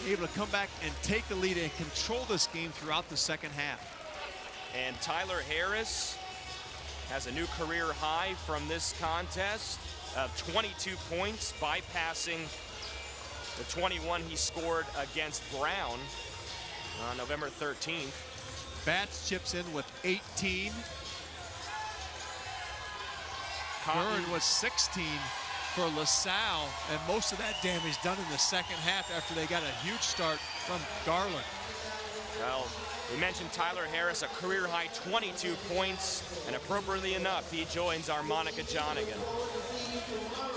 able to come back and take the lead and control this game throughout the second half. And Tyler Harris has a new career high from this contest of 22 points, bypassing the 21 he scored against Brown on November 13th. Bats chips in with 18. Cotton was 16 for LaSalle, and most of that damage done in the second half after they got a huge start from Garland. Well, we mentioned Tyler Harris, a career-high 22 points, and appropriately enough, he joins our Monica Jonigan.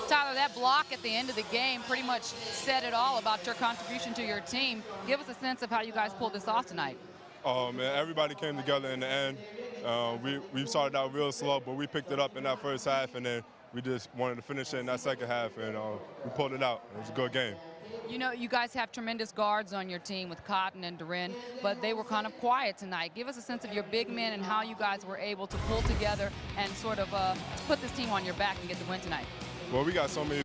Tyler, that block at the end of the game pretty much said it all about your contribution to your team. Give us a sense of how you guys pulled this off tonight. Oh, man, everybody came together in the end. We started out real slow, but we picked it up in that first half, and then we just wanted to finish it in that second half, and we pulled it out. It was a good game. You know, you guys have tremendous guards on your team with Cotton and Durin, but they were kind of quiet tonight. Give us a sense of your big men and how you guys were able to pull together and sort of put this team on your back and get the win tonight. Well, we got so many